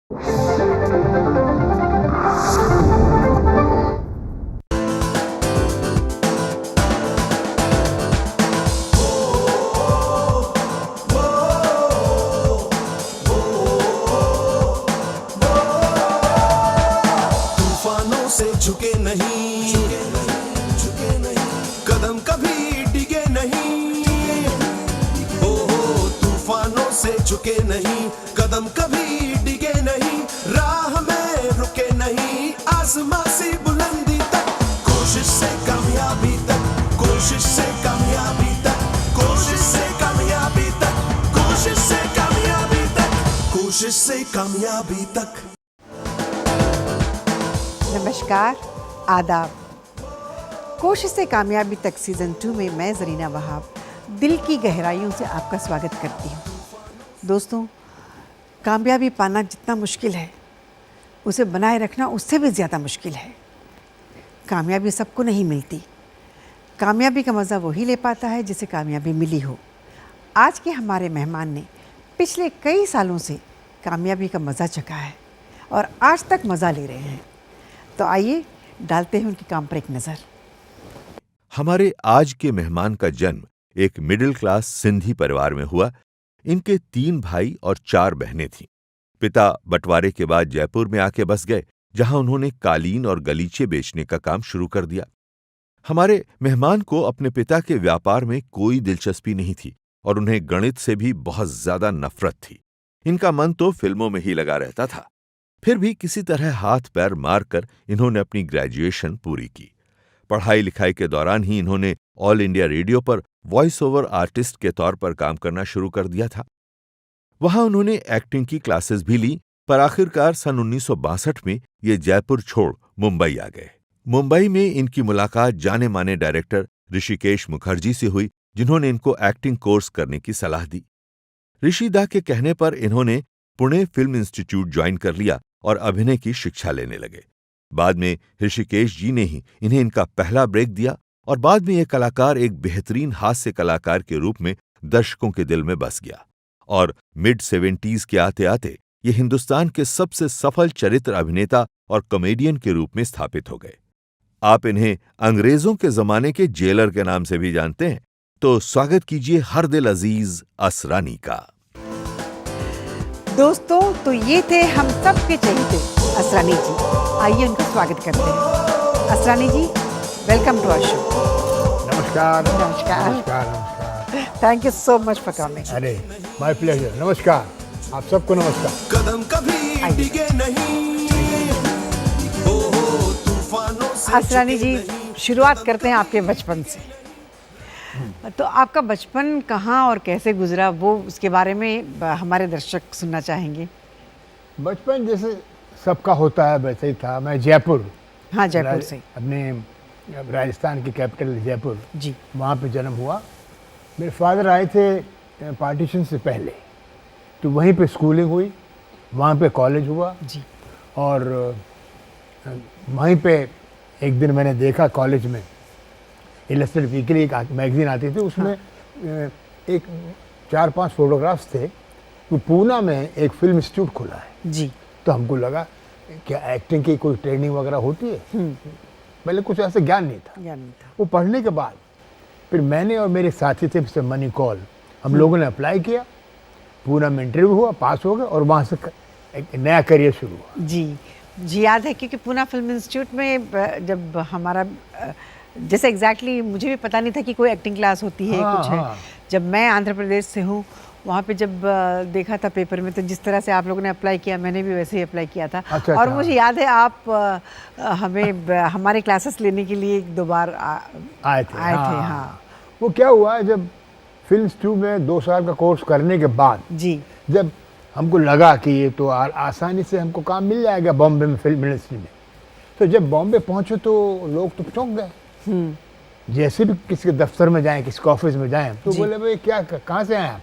तूफानों से झुके नहीं, कदम कभी डिगे नहीं। ओ तूफानों से झुके नहीं, कदम कभी डिगे नहीं, राह में रुके नहीं, आसमां से बुलंदी तक, कोशिश से कामयाबी तक, कोशिश से कामयाबी तक, कोशिश से कामयाबी तक, कोशिश से कामयाबी तक, कोशिश से कामयाबी तक। नमस्कार, आदाब। कोशिश से कामयाबी तक सीज़न 2 में मैं ज़रीना वहाब दिल की गहराइयों से आपका स्वागत करती हूँ। दोस्तों, कामयाबी पाना जितना मुश्किल है, उसे बनाए रखना उससे भी ज़्यादा मुश्किल है। कामयाबी सबको नहीं मिलती। कामयाबी का मज़ा वही ले पाता है जिसे कामयाबी मिली हो। आज के हमारे मेहमान ने पिछले कई सालों से कामयाबी का मज़ा चखा है और आज तक मज़ा ले रहे हैं। तो आइए डालते हैं उनके काम पर एक नज़र। हमारे आज के मेहमान का जन्म एक मिडिल क्लास सिंधी परिवार में हुआ। इनके 3 भाई और 4 बहनें थीं। पिता बंटवारे के बाद जयपुर में आके बस गए, जहां उन्होंने कालीन और गलीचे बेचने का काम शुरू कर दिया। हमारे मेहमान को अपने पिता के व्यापार में कोई दिलचस्पी नहीं थी और उन्हें गणित से भी बहुत ज्यादा नफरत थी। इनका मन तो फिल्मों में ही लगा रहता था। फिर भी किसी तरह हाथ पैर मारकर इन्होंने अपनी ग्रेजुएशन पूरी की। पढ़ाई लिखाई के दौरान ही इन्होंने ऑल इंडिया रेडियो पर वॉइस ओवर आर्टिस्ट के तौर पर काम करना शुरू कर दिया था। वहां उन्होंने एक्टिंग की क्लासेस भी ली, पर आखिरकार सन 1962 में ये जयपुर छोड़ मुंबई आ गए। मुंबई में इनकी मुलाकात जाने माने डायरेक्टर ऋषिकेश मुखर्जी से हुई, जिन्होंने इनको एक्टिंग कोर्स करने की सलाह दी। ऋषिदा के कहने पर इन्होंने पुणे फिल्म इंस्टीट्यूट ज्वाइन कर लिया और अभिनय की शिक्षा लेने लगे। बाद में ऋषिकेश जी ने ही इन्हें इनका पहला ब्रेक दिया और बाद में ये कलाकार एक बेहतरीन हास्य कलाकार के रूप में दर्शकों के दिल में बस गया और मिड 70s के आते आते ये हिंदुस्तान के सबसे सफल चरित्र अभिनेता और कॉमेडियन के रूप में स्थापित हो गए। आप इन्हें अंग्रेजों के जमाने के जेलर के नाम से भी जानते हैं। तो स्वागत कीजिए हर दिल अजीज असरानी का। दोस्तों, तो ये थे हम सब के चहेते असरानी जी। आइए उनका स्वागत करते हैं। असरानी जी, वेलकम टू आवर शो। नमस्कार। नमस्कार। नमस्कार। नमस्कार। Thank you so much for coming. अरे माय प्लेजर। नमस्कार, आप सबको नमस्कार। कदम कभी डिगे नहीं, ओ तूफानों से असरानी जी, शुरुआत करते हैं आपके बचपन से। तो आपका बचपन कहाँ और कैसे गुजरा, वो उसके बारे में हमारे दर्शक सुनना चाहेंगे। बचपन जैसे सबका होता है वैसे ही था। मैं जयपुर, हाँ, जयपुर से, अपने राजस्थान की कैपिटल जयपुर जी, वहाँ पे जन्म हुआ। मेरे फादर आए थे पार्टीशन से पहले, तो वहीं पे स्कूलिंग हुई, वहाँ पे कॉलेज हुआ जी। और वहीं पे एक दिन मैंने देखा कॉलेज में इलस्ट्रेटेड वीकली एक मैगजीन आती थी, उसमें एक 4-5 फोटोग्राफ्स थे। तो पूना में एक फिल्म इंस्टीट्यूट खुला है जी। तो हमको लगा क्या एक्टिंग की कोई ट्रेनिंग वगैरह होती है। पहले कुछ ऐसा ज्ञान नहीं था। वो पढ़ने के बाद फिर मैंने और मेरे साथी थे मिस्टर मनी कॉल, हम लोगों ने अप्लाई किया, पूना में इंटरव्यू हुआ, पास हो गए और वहाँ से एक नया करियर शुरू हुआ। जी, याद है, क्योंकि पूना फिल्म इंस्टीट्यूट में जब हमारा जैसे एग्जैक्टली मुझे भी पता नहीं था कि कोई एक्टिंग क्लास होती है, कुछ है। जब मैं आंध्र प्रदेश से हूँ, वहाँ पे जब देखा था पेपर में, तो जिस तरह से आप लोगों ने अप्लाई किया, मैंने भी वैसे ही अप्लाई किया था। और मुझे याद है आप हमें हमारे क्लासेस लेने के लिए 2 बार आए थे। हाँ। वो क्या हुआ, जब फिल्म इंस्टीट्यूट में 2 साल का कोर्स करने के बाद जी, जब हमको लगा कि ये तो आसानी से हमको काम मिल जाएगा बॉम्बे में फिल्म इंडस्ट्री में, तो जब बॉम्बे पहुँचे तो लोग तो चौंक गए। जैसे भी किसी के दफ्तर में जाएं, किसी ऑफिस में जाएं, तो बोले भाई क्या, कहाँ से आए आप?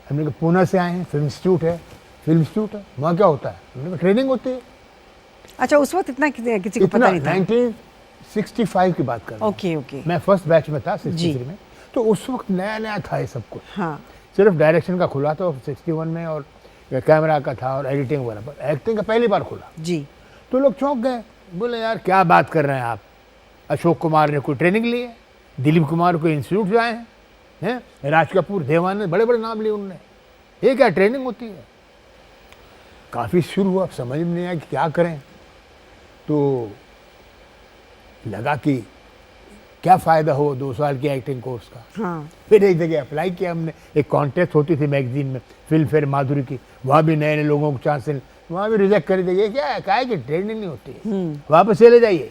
हमने कहा पूना से आए हैं, फिल्म इंस्टीट्यूट है। फिल्म इंस्टीट्यूट है, वहाँ क्या होता है? हमने कहा ट्रेनिंग होती है। अच्छा, उस वक्त इतना किसी को पता नहीं था। 1965 की बात कर रहा हूँ। ओके। मैं फर्स्ट बैच में था 63 में, तो उस वक्त नया नया था ये सब कुछ। हाँ। सिर्फ डायरेक्शन का खुला था 61 में और कैमरा का था और एडिटिंग वाला, पर एक्टिंग का पहली बार खुला जी। तो लोग चौंक गए, बोले यार क्या बात कर रहे हैं आप, अशोक कुमार ने कोई ट्रेनिंग ली है, दिलीप कुमार को इंस्टीट्यूट जाए हैं, राज कपूर, देवानंद, बड़े बड़े नाम लिए उन्होंने, ये क्या ट्रेनिंग होती है। काफ़ी शुरू हुआ, समझ में नहीं आया कि क्या करें, तो लगा कि क्या फ़ायदा हो 2 साल की एक्टिंग कोर्स का। हाँ। फिर एक जगह अप्लाई किया हमने, एक कॉन्टेस्ट होती थी मैगजीन में, फिल्म फेयर माधुरी की, वहाँ भी नए नए लोगों को चांस, वहाँ भी रिजेक्ट कर दिया, क्या है, काहे की ट्रेनिंग नहीं होती है, वापस चले जाइए।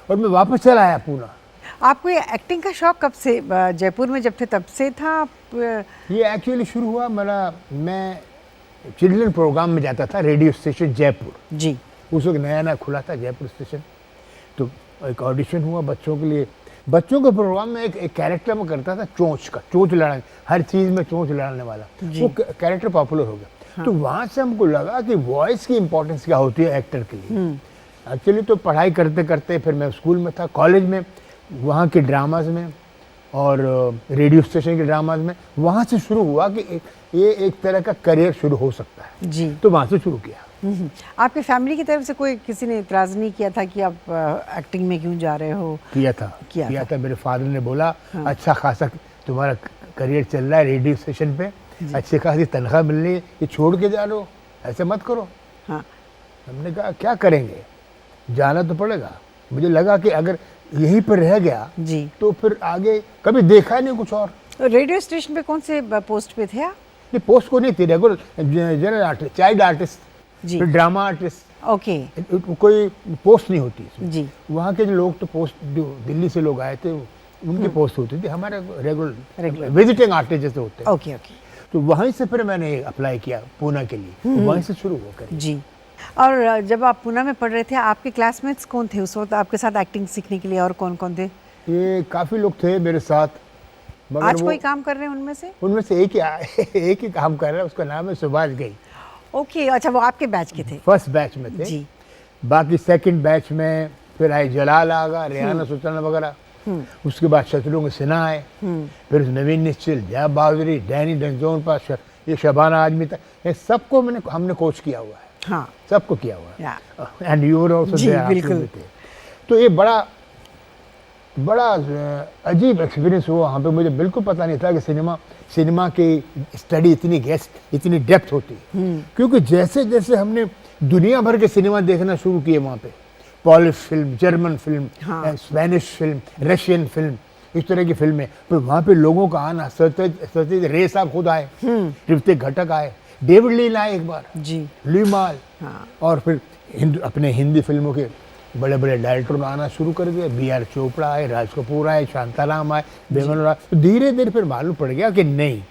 और मैं वापस चला आया पूना। आपको ये एक्टिंग का शौक कब से, जयपुर में जब थे तब से था आप? ये एक्चुअली शुरू हुआ मैं चिल्ड्रन प्रोग्राम में जाता था, रेडियो स्टेशन जयपुर, जी। उस वक्त नया नया खुला था जयपुर स्टेशन, तो एक ऑडिशन हुआ बच्चों के लिए। बच्चों के प्रोग्राम में एक कैरेक्टर में करता था चोंच का, चोंच लड़ाने, हर चीज़ में चोंच लड़ाने वाला, वो कैरेक्टर पॉपुलर हो गया। हाँ। तो वहाँ से हमको लगा कि वॉइस की इंपॉर्टेंस क्या होती है एक्टर के लिए। एक्चुअली तो पढ़ाई करते करते फिर मैं स्कूल में था, कॉलेज में, वहाँ के ड्रामाज में और रेडियो स्टेशन के ड्रामाज में, वहाँ से शुरू हुआ कि ये एक तरह का करियर शुरू हो सकता है जी। तो वहाँ से शुरू किया। आपकी फैमिली की तरफ से कोई किसी ने इतराज़ नहीं किया था कि आप एक्टिंग में क्यों जा रहे हो? किया था। मेरे फादर ने बोला, हाँ। अच्छा खासा तुम्हारा करियर चल रहा है रेडियो स्टेशन पे, अच्छी खासी तनख्वाह मिल रही है, ये छोड़ के जा रहे हो, ऐसे मत करो। हाँ। हमने कहा क्या करेंगे, जाना तो पड़ेगा। मुझे लगा कि अगर यहीं पर रह गया जी तो फिर आगे कभी देखा नहीं कुछ और। रेडियो स्टेशन पे कौन से पोस्ट पे थे आप? नहीं, पोस्ट को नहीं थी, regular general artist, child artist, फिर ड्रामा आर्टिस्ट। ओके। कोई पोस्ट नहीं होती इसमें जी। वहाँ के जो लोग तो पोस्ट, जो दिल्ली से लोग आए थे उनकी पोस्ट होती थी, हमारे रेगुलर विजिटिंग आर्टिस्ट जैसे होते हैं। Okay okay. तो वहीं से फिर मैंने अप्लाई किया पूना के लिए, वहीं से शुरू हुआ करियर। जी। और जब आप पूना में पढ़ रहे थे, आपके क्लासमेट्स कौन थे उस वक्त आपके साथ एक्टिंग सीखने के लिए, और कौन कौन थे? ये काफ़ी लोग थे मेरे साथ। आज कोई काम कर रहे हैं उनमें से? उनमें से एक ही काम कर रहा है, उसका नाम है सुभाष गई। ओके, अच्छा, वो आपके बैच के थे? फर्स्ट बैच में थे जी। बाकी सेकंड बैच में फिर आए जलाल आगा, रेहाना सुल्ताना वगैरह, उसके बाद शत्रुघ्न सिन्हा आए, फिर नवीन निश्चल, जया बहादुरी, डैनी डंजोन पास, ये शबाना आजमी तक, ये सबको हमने कोच किया हुआ है। हाँ, सबको किया हुआ है। And you were also there. बिल्कुल। तो ये बड़ा अजीब एक्सपीरियंस हुआ वहाँ पे। मुझे बिल्कुल पता नहीं था कि सिनेमा की स्टडी इतनी डेप्थ होती है, क्योंकि जैसे जैसे हमने दुनिया भर के सिनेमा देखना शुरू किए वहाँ पे, polish film, German film, Spanish film, Russian film, इस तरह की फिल्में, फिर वहाँ पे लोगों का आना, सत्यजीत रे साहब खुद आए, ऋतिक घटक आए, डेविड लीन आए एक बार जी, ल्यूमाल, और फिर अपने हिंदी फिल्मों के बड़े बड़े डायरेक्टर आना शुरू कर दिया, बी.आर. चोपड़ा आए, राज कपूर आए, शांताराम आए, बेमन आए। तो धीरे धीरे फिर मालूम पड़ गया कि नहीं,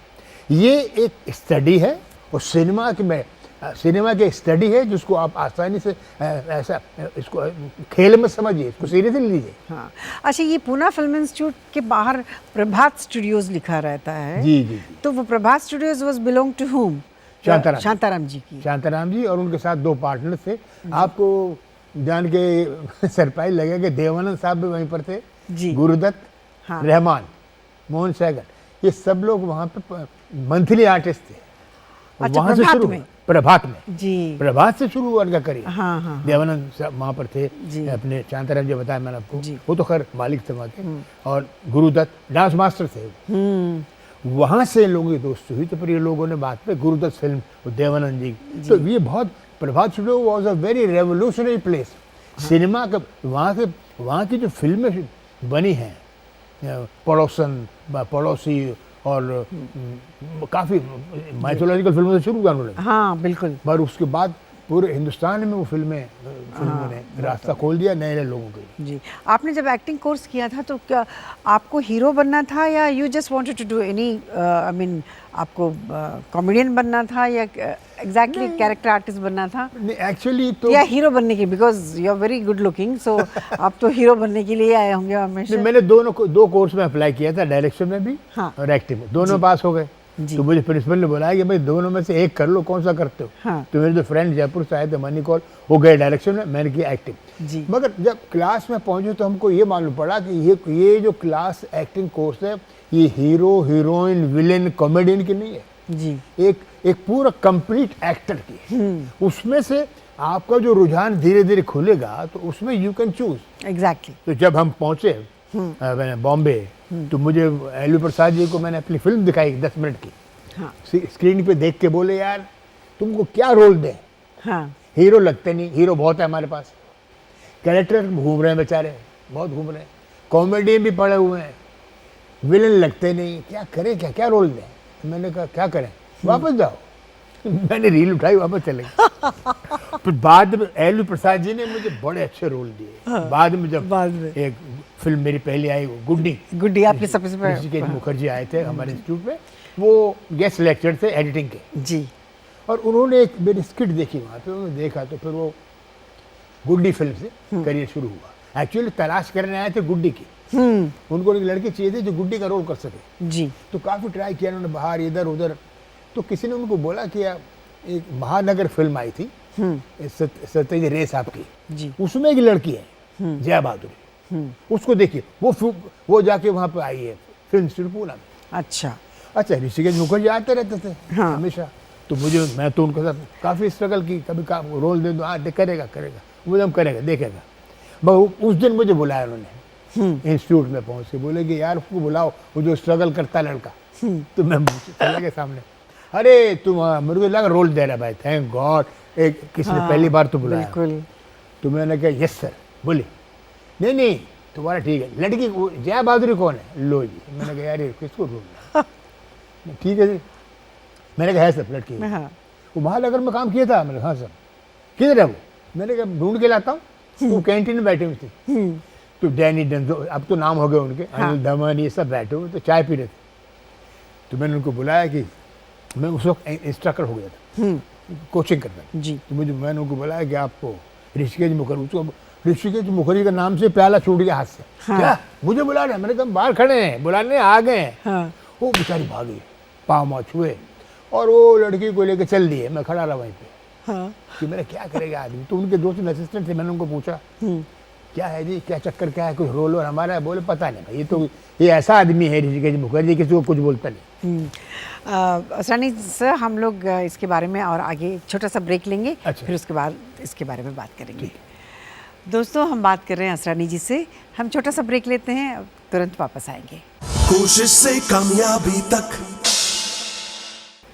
ये एक स्टडी है और सिनेमा की स्टडी है जिसको आप आसानी से ऐसा इसको खेल में समझिए, इसको सीरियसली लीजिए। हाँ, अच्छा, ये पूना फिल्म इंस्टीट्यूट के बाहर प्रभात स्टूडियोज लिखा रहता है। जी जी। तो वो Prabhat studios was belong to whom? Shantaram जी और उनके साथ 2 पार्टनर थे। आपको जान के सरप्राइज लगेगा कि देवानंद साहब भी वहीं पर थे जी, गुरुदत्त, हाँ, रहमान, मोहन सैगल, ये सब लोग वहाँ पे मंथली आर्टिस्ट थे। अच्छा, वहाँ से शुरू प्रभात में जी, प्रभात से शुरू हुआ उनका करियर। हाँ, हाँ, देवानंद साहब वहाँ पर थे जी। अपने शांताराम जो बताया मैंने आपको, वो तो खैर मालिक थे वहाँ के, और गुरुदत्त डांस मास्टर थे। वहाँ से इन लोगों की दोस्ती हुई, तो फिर ये लोगों ने बात पे गुरुदत्त फिल्म, देवानंद जी, तो ये बहुत, Prabhat studio was a very revolutionary place. Cinema का वहाँ की जो फिल्में बनी हैं, पड़ोसी और काफ़ी माइथोलॉजिकल फिल्मों से शुरू किया उन्होंने। हाँ बिल्कुल। पर उसके बाद पूरे हिंदुस्तान में वो फिल्मों ने रास्ता खोल दिया नए नए लोगों के लिए। जी, आपने जब एक्टिंग कोर्स किया था तो क्या आपको हीरो बनना था, या you just wanted to do any, I mean आपको कॉमेडियन बनना था, या एग्जैक्टली कैरेक्टर आर्टिस्ट बनना था? नहीं, एक्चुअली तो या हीरो बनने के, because you are very good looking, so आप तो हीरो बनने के लिए आए होंगे हमेशा। मैंने 2 कोर्स में अप्लाई किया था, डायरेक्शन में भी, हाँ, और एक्टिंग में, दोनों पास हो गए। तो मुझे प्रिंसिपल ने बोला कि भाई दोनों में से एक कर लो, कौन सा करते हो? हाँ। तो मेरे जो फ्रेंड जयपुर से आए थे, मनी कॉल, वो गए डायरेक्शन में, मैंने किया एक्टिंग। मगर जब क्लास में पहुंचे तो हमको ये मालूम पड़ा कि ये जो क्लास एक्टिंग कोर्स है, ये हीरो, हीरोइन, विलेन, कॉमेडियन की नहीं है जी। एक पूरा कंप्लीट एक्टर की, उसमें से आपका जो रुझान धीरे धीरे खुलेगा तो उसमें यू कैन चूज। एग्जैक्टली। तो जब हम पहुंचे बॉम्बे, तो मुझे एलवी प्रसाद जी को मैंने अपनी फिल्म दिखाई 10 मिनट की। हाँ स्क्रीन पे देख के बोले यार तुमको क्या रोल दें, हाँ हीरो लगते नहीं, हीरो बहुत है हमारे पास, कैरेक्टर घूम रहे हैं बेचारे, बहुत घूम रहे हैं, कॉमेडियन भी पड़े हुए हैं, विलन लगते नहीं, क्या करें, क्या क्या रोल दें। मैंने कहा क्या करें, वापस जाओ। मैंने रील उठाई, वापस चले गए। फिर बाद में एलवी प्रसाद जी ने मुझे बड़े अच्छे रोल दिए। हाँ, बाद में जब बाद में। एक फिल्म मेरी पहली आई गुड्डी, गुड्डी आपने सबसे पहले। ऋषिकेश मुखर्जी आए थे हमारे इंस्टीट्यूट में, वो गेस्ट लेक्चर थे एडिटिंग के, जी। और उन्होंने एक मेरी स्किट देखी वहाँ पे, उन्होंने देखा तो फिर वो गुड्डी फिल्म से करियर शुरू हुआ। एक्चुअली तलाश करने आए थे गुड्डी की, उनको एक लड़की चाहिए थी जो गुड्डी का रोल कर सके। जी। तो काफ़ी ट्राई किया उन्होंने, बाहर इधर उधर, तो किसी ने उनको बोला कि एक महानगर फिल्म आई थी सत्यजीत रे साहब की, जी। उसमें एक लड़की है जया बहादुरी, उसको देखिए, वो जाके वहाँ पे आई है फिल्म इंस्टीट्यूट पूना में। अच्छा। अच्छा, ऋषिकेश मुखर्जी आते रहते थे हाँ। हमेशा, तो मैं तो उनके साथ काफ़ी स्ट्रगल की, कभी का रोल दे दो, हाँ करेगा वो हम करेगा, देखेगा। बस उस दिन मुझे बुलाया उन्होंने इंस्टीट्यूट में, पहुँच के बोले कि यार उसको बुलाओ, वो जो स्ट्रगल करता है लड़का। तो मैं चला गया सामने, अरे तुम मेरे को लगा रोल दे रहा भाई, थैंक गॉड, एक किसी ने पहली बार तो बुलाया। बिल्कुल। तो मैंने कहा यस सर, बोले नहीं तुम्हारा ठीक है। लड़की जया बहादुरी कौन है, लो जी। मैंने कहा यार किसको ढूंढना, ठीक है जी। मैंने कहा है सर लड़की, हाँ। वो महानगर में काम किया था। मैंने कहा हाँ सर, किधर है वो, मैंने कहा ढूंढ के लाता हूँ। वो कैंटीन में बैठे हुए थे, तो डैनी डंजो, अब तो नाम हो गए उनके, अनिल दमन, ये सब बैठे हुए तो चाय पी रहे थे। तो मैंने उनको बुलाया कि मैं उस वक्त इंस्ट्रक्टर हो गया था, कोचिंग करता था जी। तो मैंने उनको बुलाया कि आपको ऋषिकेश मुखर्जी का नाम से प्याला छूट गया हाथ से। हाँ। क्या मुझे बुला रहे हैं, मैंने कहा बाहर खड़े हैं, बुलाने आ गए हैं। हाँ। वो बेचारी भागी, पाँव माँ छुए और वो लड़की को लेकर चल दिए। मैं खड़ा रहा वहीं पे हाँ। कि मेरा क्या करेगा आदमी। तो उनके 2-3 असिस्टेंट थे, मैंने उनको पूछा क्या है जी, क्या चक्कर, क्या है, कुछ रोल और हमारा है? बोले पता नहीं भाई, ये ऐसा आदमी है ऋषिकेश मुखर्जी, किसी को कुछ बोलता नहीं। असरानी सर, हम लोग इसके बारे में और आगे छोटा सा ब्रेक लेंगे। अच्छा। फिर उसके बाद इसके बारे में बात करेंगे। दोस्तों, हम बात कर रहे हैं असरानी जी से। हम छोटा सा ब्रेक लेते हैं, तुरंत वापस आएंगे। कोशिश से कामयाबी तक।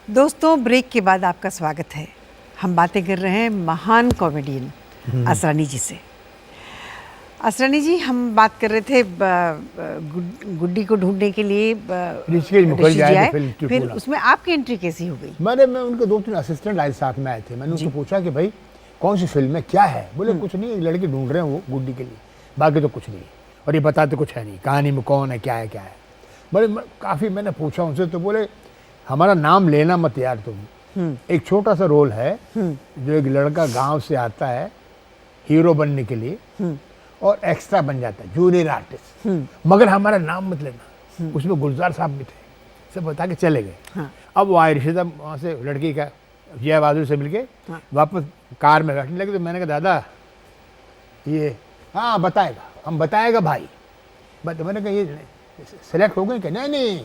दोस्तों, ब्रेक के बाद आपका स्वागत है। हम बातें कर रहे हैं महान कॉमेडियन असरानी जी से। असरानी जी, हम बात कर रहे थे गुड्डी को ढूंढने के लिए ऋषिकेश मुखर्जी जी आए थे आए, फिल्म फिर ट्रिपुला। उसमें आपकी एंट्री कैसी हो गई? मैं उनके 2-3 असिस्टेंट आए साथ में आए थे। मैंने उनसे पूछा कि भाई कौन सी फिल्म है, क्या है? बोले कुछ नहीं, एक लड़की ढूंढ रहे हैं वो गुड्डी के लिए, बाकी तो कुछ नहीं। और ये बताते कुछ है नहीं, कहानी में कौन है, क्या है क्या है। बड़े काफ़ी मैंने पूछा उनसे, तो बोले हमारा नाम लेना मत यार तुम, एक छोटा सा रोल है जो एक लड़का गांव से आता है हीरो बनने के लिए और एक्स्ट्रा बन जाता है, जूनियर आर्टिस्ट, मगर हमारा नाम मत लेना। उसमें गुलजार साहब भी थे, सब बता के चले गए। हाँ। अब वो आए रिश्तेदार वहाँ से, लड़की का जया बहादुर से मिलके वापस कार में बैठने लगे। तो मैंने कहा दादा ये हाँ बताएगा, हम बताएगा भाई। बट मैंने कहा ये सेलेक्ट हो गए क्या? नहीं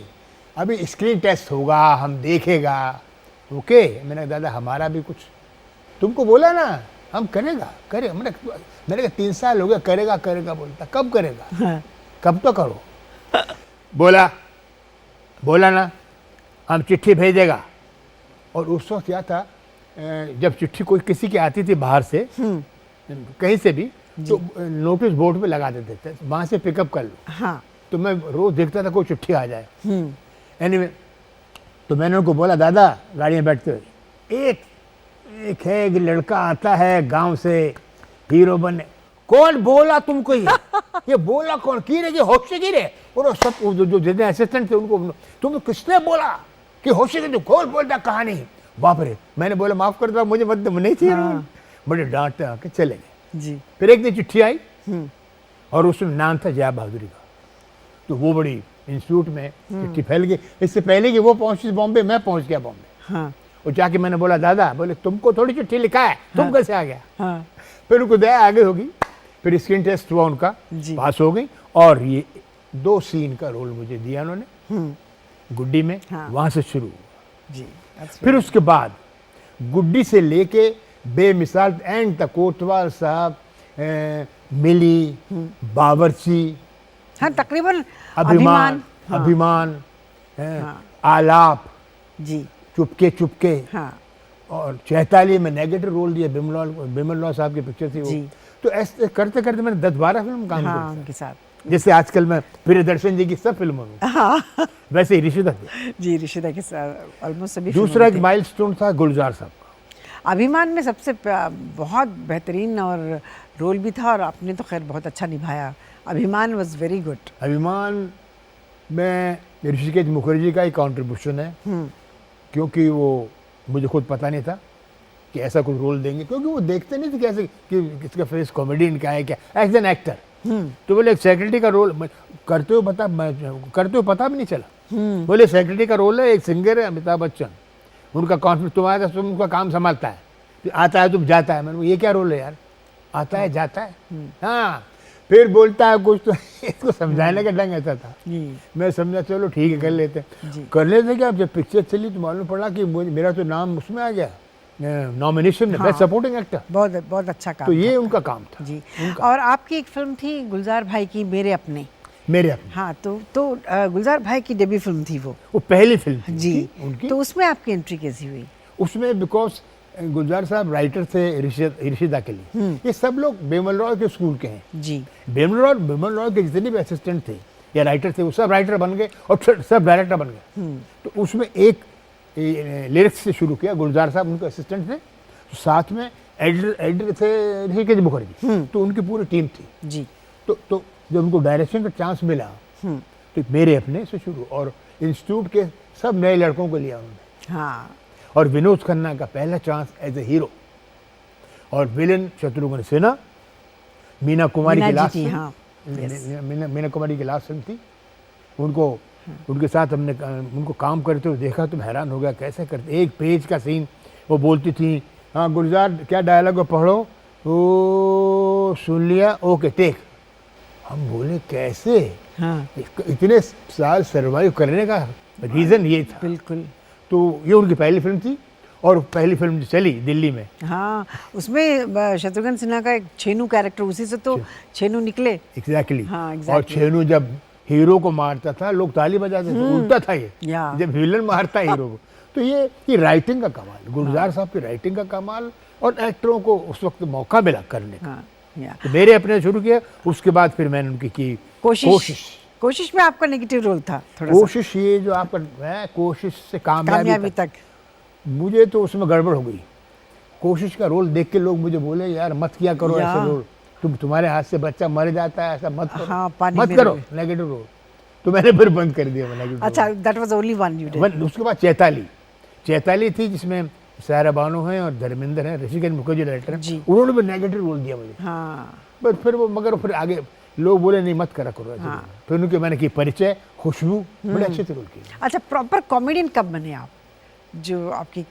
अभी स्क्रीन टेस्ट होगा, हम देखेगा। ओके, मैंने कहा दादा हमारा भी कुछ, तुमको बोला ना हम करेगा। मैंने कहा 3 साल हो गया, करेगा बोलता, कब करेगा? हाँ। कब तो करो। बोला ना हम चिट्ठी भेजेगा। और उस वक्त क्या था, जब चिट्ठी कोई किसी की आती थी बाहर से कहीं से भी, तो नोटिस बोर्ड पे लगा देते थे, वहाँ से पिकअप कर लो। हाँ। तो मैं रोज देखता था कोई चिट्ठी आ जाए। एनीवे, तो मैंने उनको बोला दादा गाड़ी में बैठते हुए, एक है एक लड़का आता है गांव से हीरो बनने। कौन बोला तुमको ये बोला कौन, की रे होशी की रे? और सब जो जितने असिस्टेंट थे उनको, तुम किसने बोला कि होशी की? कौन बोलता कहानी? बाप रे। मैंने बोला माफ कर दो, मुझे मतलब नहीं चाहिए। हाँ। बड़े डांटते आके चले गए जी। फिर एक दिन चिट्ठी आई और उसमें नाम था जया बहादुरी का। तो वो बड़ी इंस्टीट्यूट में चिट्ठी फैल गई। इससे पहले कि वो पहुंची बॉम्बे, मैं पहुंच गया बॉम्बे। हाँ। और जाके मैंने बोला दादा, बोले तुमको थोड़ी चिट्ठी लिखा है, तुम कैसे आ गया? हाँ। फिर उनको दया आगे होगी, फिर स्क्रीन टेस्ट हुआ उनका, पास हो गई। और ये 2 सीन का रोल मुझे दिया उन्होंने गुड्डी में। हाँ। वहां से शुरू हुआ। जी। फिर उसके बाद गुड्डी से लेके बेमिसाल एंड तक कोतवाल साहब, मिली, बावर्ची, हाँ तकरीबन अभिमान, हाँ, अभिमान, हाँ, आलाप, जी चुपके चुपके, हाँ और चैताली में नेगेटिव रोल दिया, बिमल लॉ साहब की पिक्चर थी वो। जी। तो ऐसे करते करते मैंने 10-12 फिल्म काम हाँ किया। उनके साथ। जैसे आजकल मैं प्रियदर्शन जी की सब फिल्मों में, हाँ वैसे ही ऋषिदा थे। जी ऋषिदा के साथ ऑलमोस्ट सभी दूसरा फिल्मों एक में थे। माइलस्टोन था गुलजार साहब का। अभिमान में सबसे बहुत बेहतरीन और रोल भी था, और आपने तो खैर बहुत अच्छा निभाया। अभिमान वाज वेरी गुड। अभिमान में ऋषिकेश मुखर्जी का ही कंट्रीब्यूशन है, क्योंकि वो मुझे खुद पता नहीं था कि ऐसा कुछ रोल देंगे, क्योंकि वो देखते नहीं थे कैसे कि इसका फेस कॉमेडियन का है क्या, एज एन एक्टर। तो बोले एक सेक्रेटरी का रोल करते हुए पता भी नहीं चला। बोले सेक्रेटरी का रोल है, एक सिंगर है अमिताभ बच्चन, उनका कॉन्फ्लिक्ट तुम्हारा, तुम उनका काम संभालता है, आता है तुम जाता है। मैंने ये क्या रोल है यार, आता है जाता है, हाँ फिर बोलता है कुछ, तो इसको समझाने का ढंग ऐसा था। मैं समझा चलो ठीक है कर लेते हैं। कर लेते क्या, जब पिक्चर चली तो मालूम पड़ा कि मेरा तो नाम उसमें आ गया नॉमिनेशन में, बेस्ट सपोर्टिंग एक्टर। बहुत बहुत अच्छा काम तो ये था। उनका काम था जी। और आपकी एक फिल्म थी गुलजार भाई की, मेरे अपने। हाँ तो गुलजार भाई की डेब्यू फिल्म थी वो पहली फिल्म थी जी उनकी। तो उसमें आपकी एंट्री कैसी हुई? उसमें बिकॉज गुलजार साहब राइटर थे ऋषिदा के लिए। ये सब लोग बिमल रॉय के स्कूल के हैं जी। बिमल रॉय के जितने भी असिस्टेंट थे या राइटर थे वो सब राइटर बन गए और सब डायरेक्टर बन गए। तो उसमें एक लिरिक्स से शुरू किया, गुलजार साहब उनके असिस्टेंट थे, तो साथ में एडिटर थे ऋषिकेश मुखर्जी, तो उनकी पूरी टीम थी जी। तो जब उनको डायरेक्शन का चांस मिला तो मेरे अपने से शुरू, और इंस्टीट्यूट के सब नए लड़कों को लिया उन्होंने। हाँ और विनोद खन्ना का पहला चांस एज ए हीरो, और विलन शत्रुघ्न सिन्हा, मीना कुमारी की लास्ट फिल्म, हाँ, मीना कुमारी की लास्ट फिल्म थी। उनको उनके साथ हमने उनको काम करते हुए देखा तो हैरान हो गया कैसे करते। एक पेज का सीन वो बोलती थी, हाँ गुलजार क्या डायलॉग पढ़ो, ओ सुन लिया, ओके टेक। हम बोले कैसे? हाँ इतने साल सर्वाइव करने का रीज़न ये था। बिल्कुल। तो ये उनकी पहली फिल्म थी, और पहली फिल्म जो चली दिल्ली में, हाँ उसमें शत्रुघ्न सिन्हा का एक छेनू कैरेक्टर, उसी से तो छेनू निकले। एग्जैक्टली। हाँ, और exactly. छेनू जब हीरो को मारता था लोग ताली बजाते थे, उल्टा था ये जब विलन मारता है हीरो को। तो ये राइटिंग का कमाल, गुलजार साहब की राइटिंग का कमाल, और एक्टरों को उस वक्त मौका मिला करने का। तो मेरे अपने शुरू किया, उसके बाद फिर मैंने उनकी की कोशिश में आपका नेगेटिव रोल था थोड़ा कोशिश सा। ये जो आपका है कोशिश से कामयाबी तक, मुझे तो उसमें गड़बड़ हो गई। कोशिश का रोल देख के लोग मुझे बोले यार मत किया करो ऐसा रोल, तुम्हारे हाथ से बच्चा मर जाता है, ऐसा मत करो। हाँ, मत करो नेगेटिव रोल। तो मैंने फिर बंद कर दिया नेगेटिव। अच्छा, that was only one you did. उसके बाद चैताली थी जिसमें सायरा बानो है और धर्मेंद्र है, ऋषिकेश मुखर्जी डायरेक्टर है, उन्होंने भी नेगेटिव रोल दिया मुझे। हाँ। बट फिर आगे लोग बोले नहीं मत करा करो। हाँ। फिर उनके मैंने की परिचय, खुशबू, बड़े अच्छे से रोल किए। अच्छा, प्रॉपर कॉमेडियन कब बने आप? जो आपकी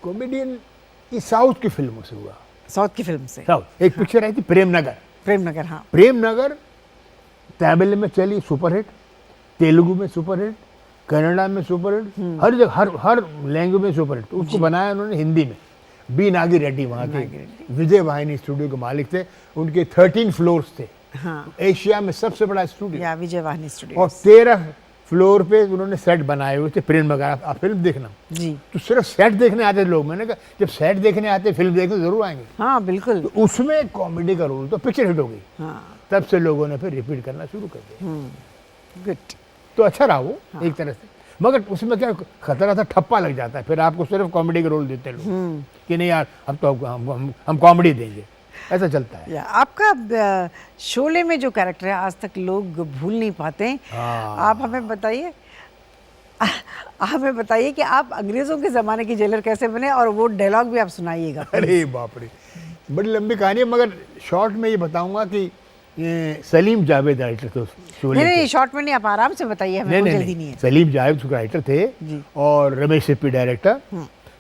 कॉमेडियन ये साउथ की फिल्मों से हुआ। साउथ की फिल्म से? साउथ। एक पिक्चर आई थी प्रेमनगर। हाँ, प्रेमनगर तमिल में चली सुपरहिट, तेलुगु में सुपरहिट, कन्नड़ा में सुपरहिट, हर जगह हर लैंग्वेज में सुपरहिट। तो उसको बनाया उन्होंने हिंदी में। बी नागी रेड्डी वहाँ के विजय वाहिनी स्टूडियो के मालिक थे, उनके 13 फ्लोर्स थे। हाँ। एशिया में सबसे बड़ा स्टूडियो, या विजय वाहिनी स्टूडियो। और 13 फ्लोर पे उन्होंने सेट बनाए हुए थे। प्रेमनगर आप फिल्म देखना जी। तो सिर्फ सेट देखने आते लोग। मैंने कहा जब सेट देखने आते फिल्म देखने जरूर आएंगे। हाँ बिल्कुल। तो उसमें कॉमेडी का रोल, तो पिक्चर हिट हो गई। हाँ। तब से लोगों ने फिर रिपीट करना शुरू कर दिया। गुड। तो अच्छा रहा वो। हाँ। एक तरह से, मगर उसमें क्या खतरा था, ठप्पा लग जाता है, फिर आपको सिर्फ कॉमेडी का रोल देते लोग कि नहीं यार अब तो हम कॉमेडी देंगे, ऐसा चलता है। आपका शोले में जो कैरेक्टर है आज तक लोग भूल नहीं पाते। आप हमें बताइए कि आप अंग्रेजों के ज़माने की जेलर कैसे बने, और वो डायलॉग भी आप सुनाइएगा। अरे बाप रे, बड़ी लंबी कहानी है, मगर शॉर्ट में ये बताऊंगा कि सलीम जावेद राइटर थे शोले। नहीं, शॉर्ट में नहीं, आप आराम से बताइए, हमें कोई जल्दी नहीं है। सलीम जावेद राइटर थे और रमेश सिप्पी डायरेक्टर।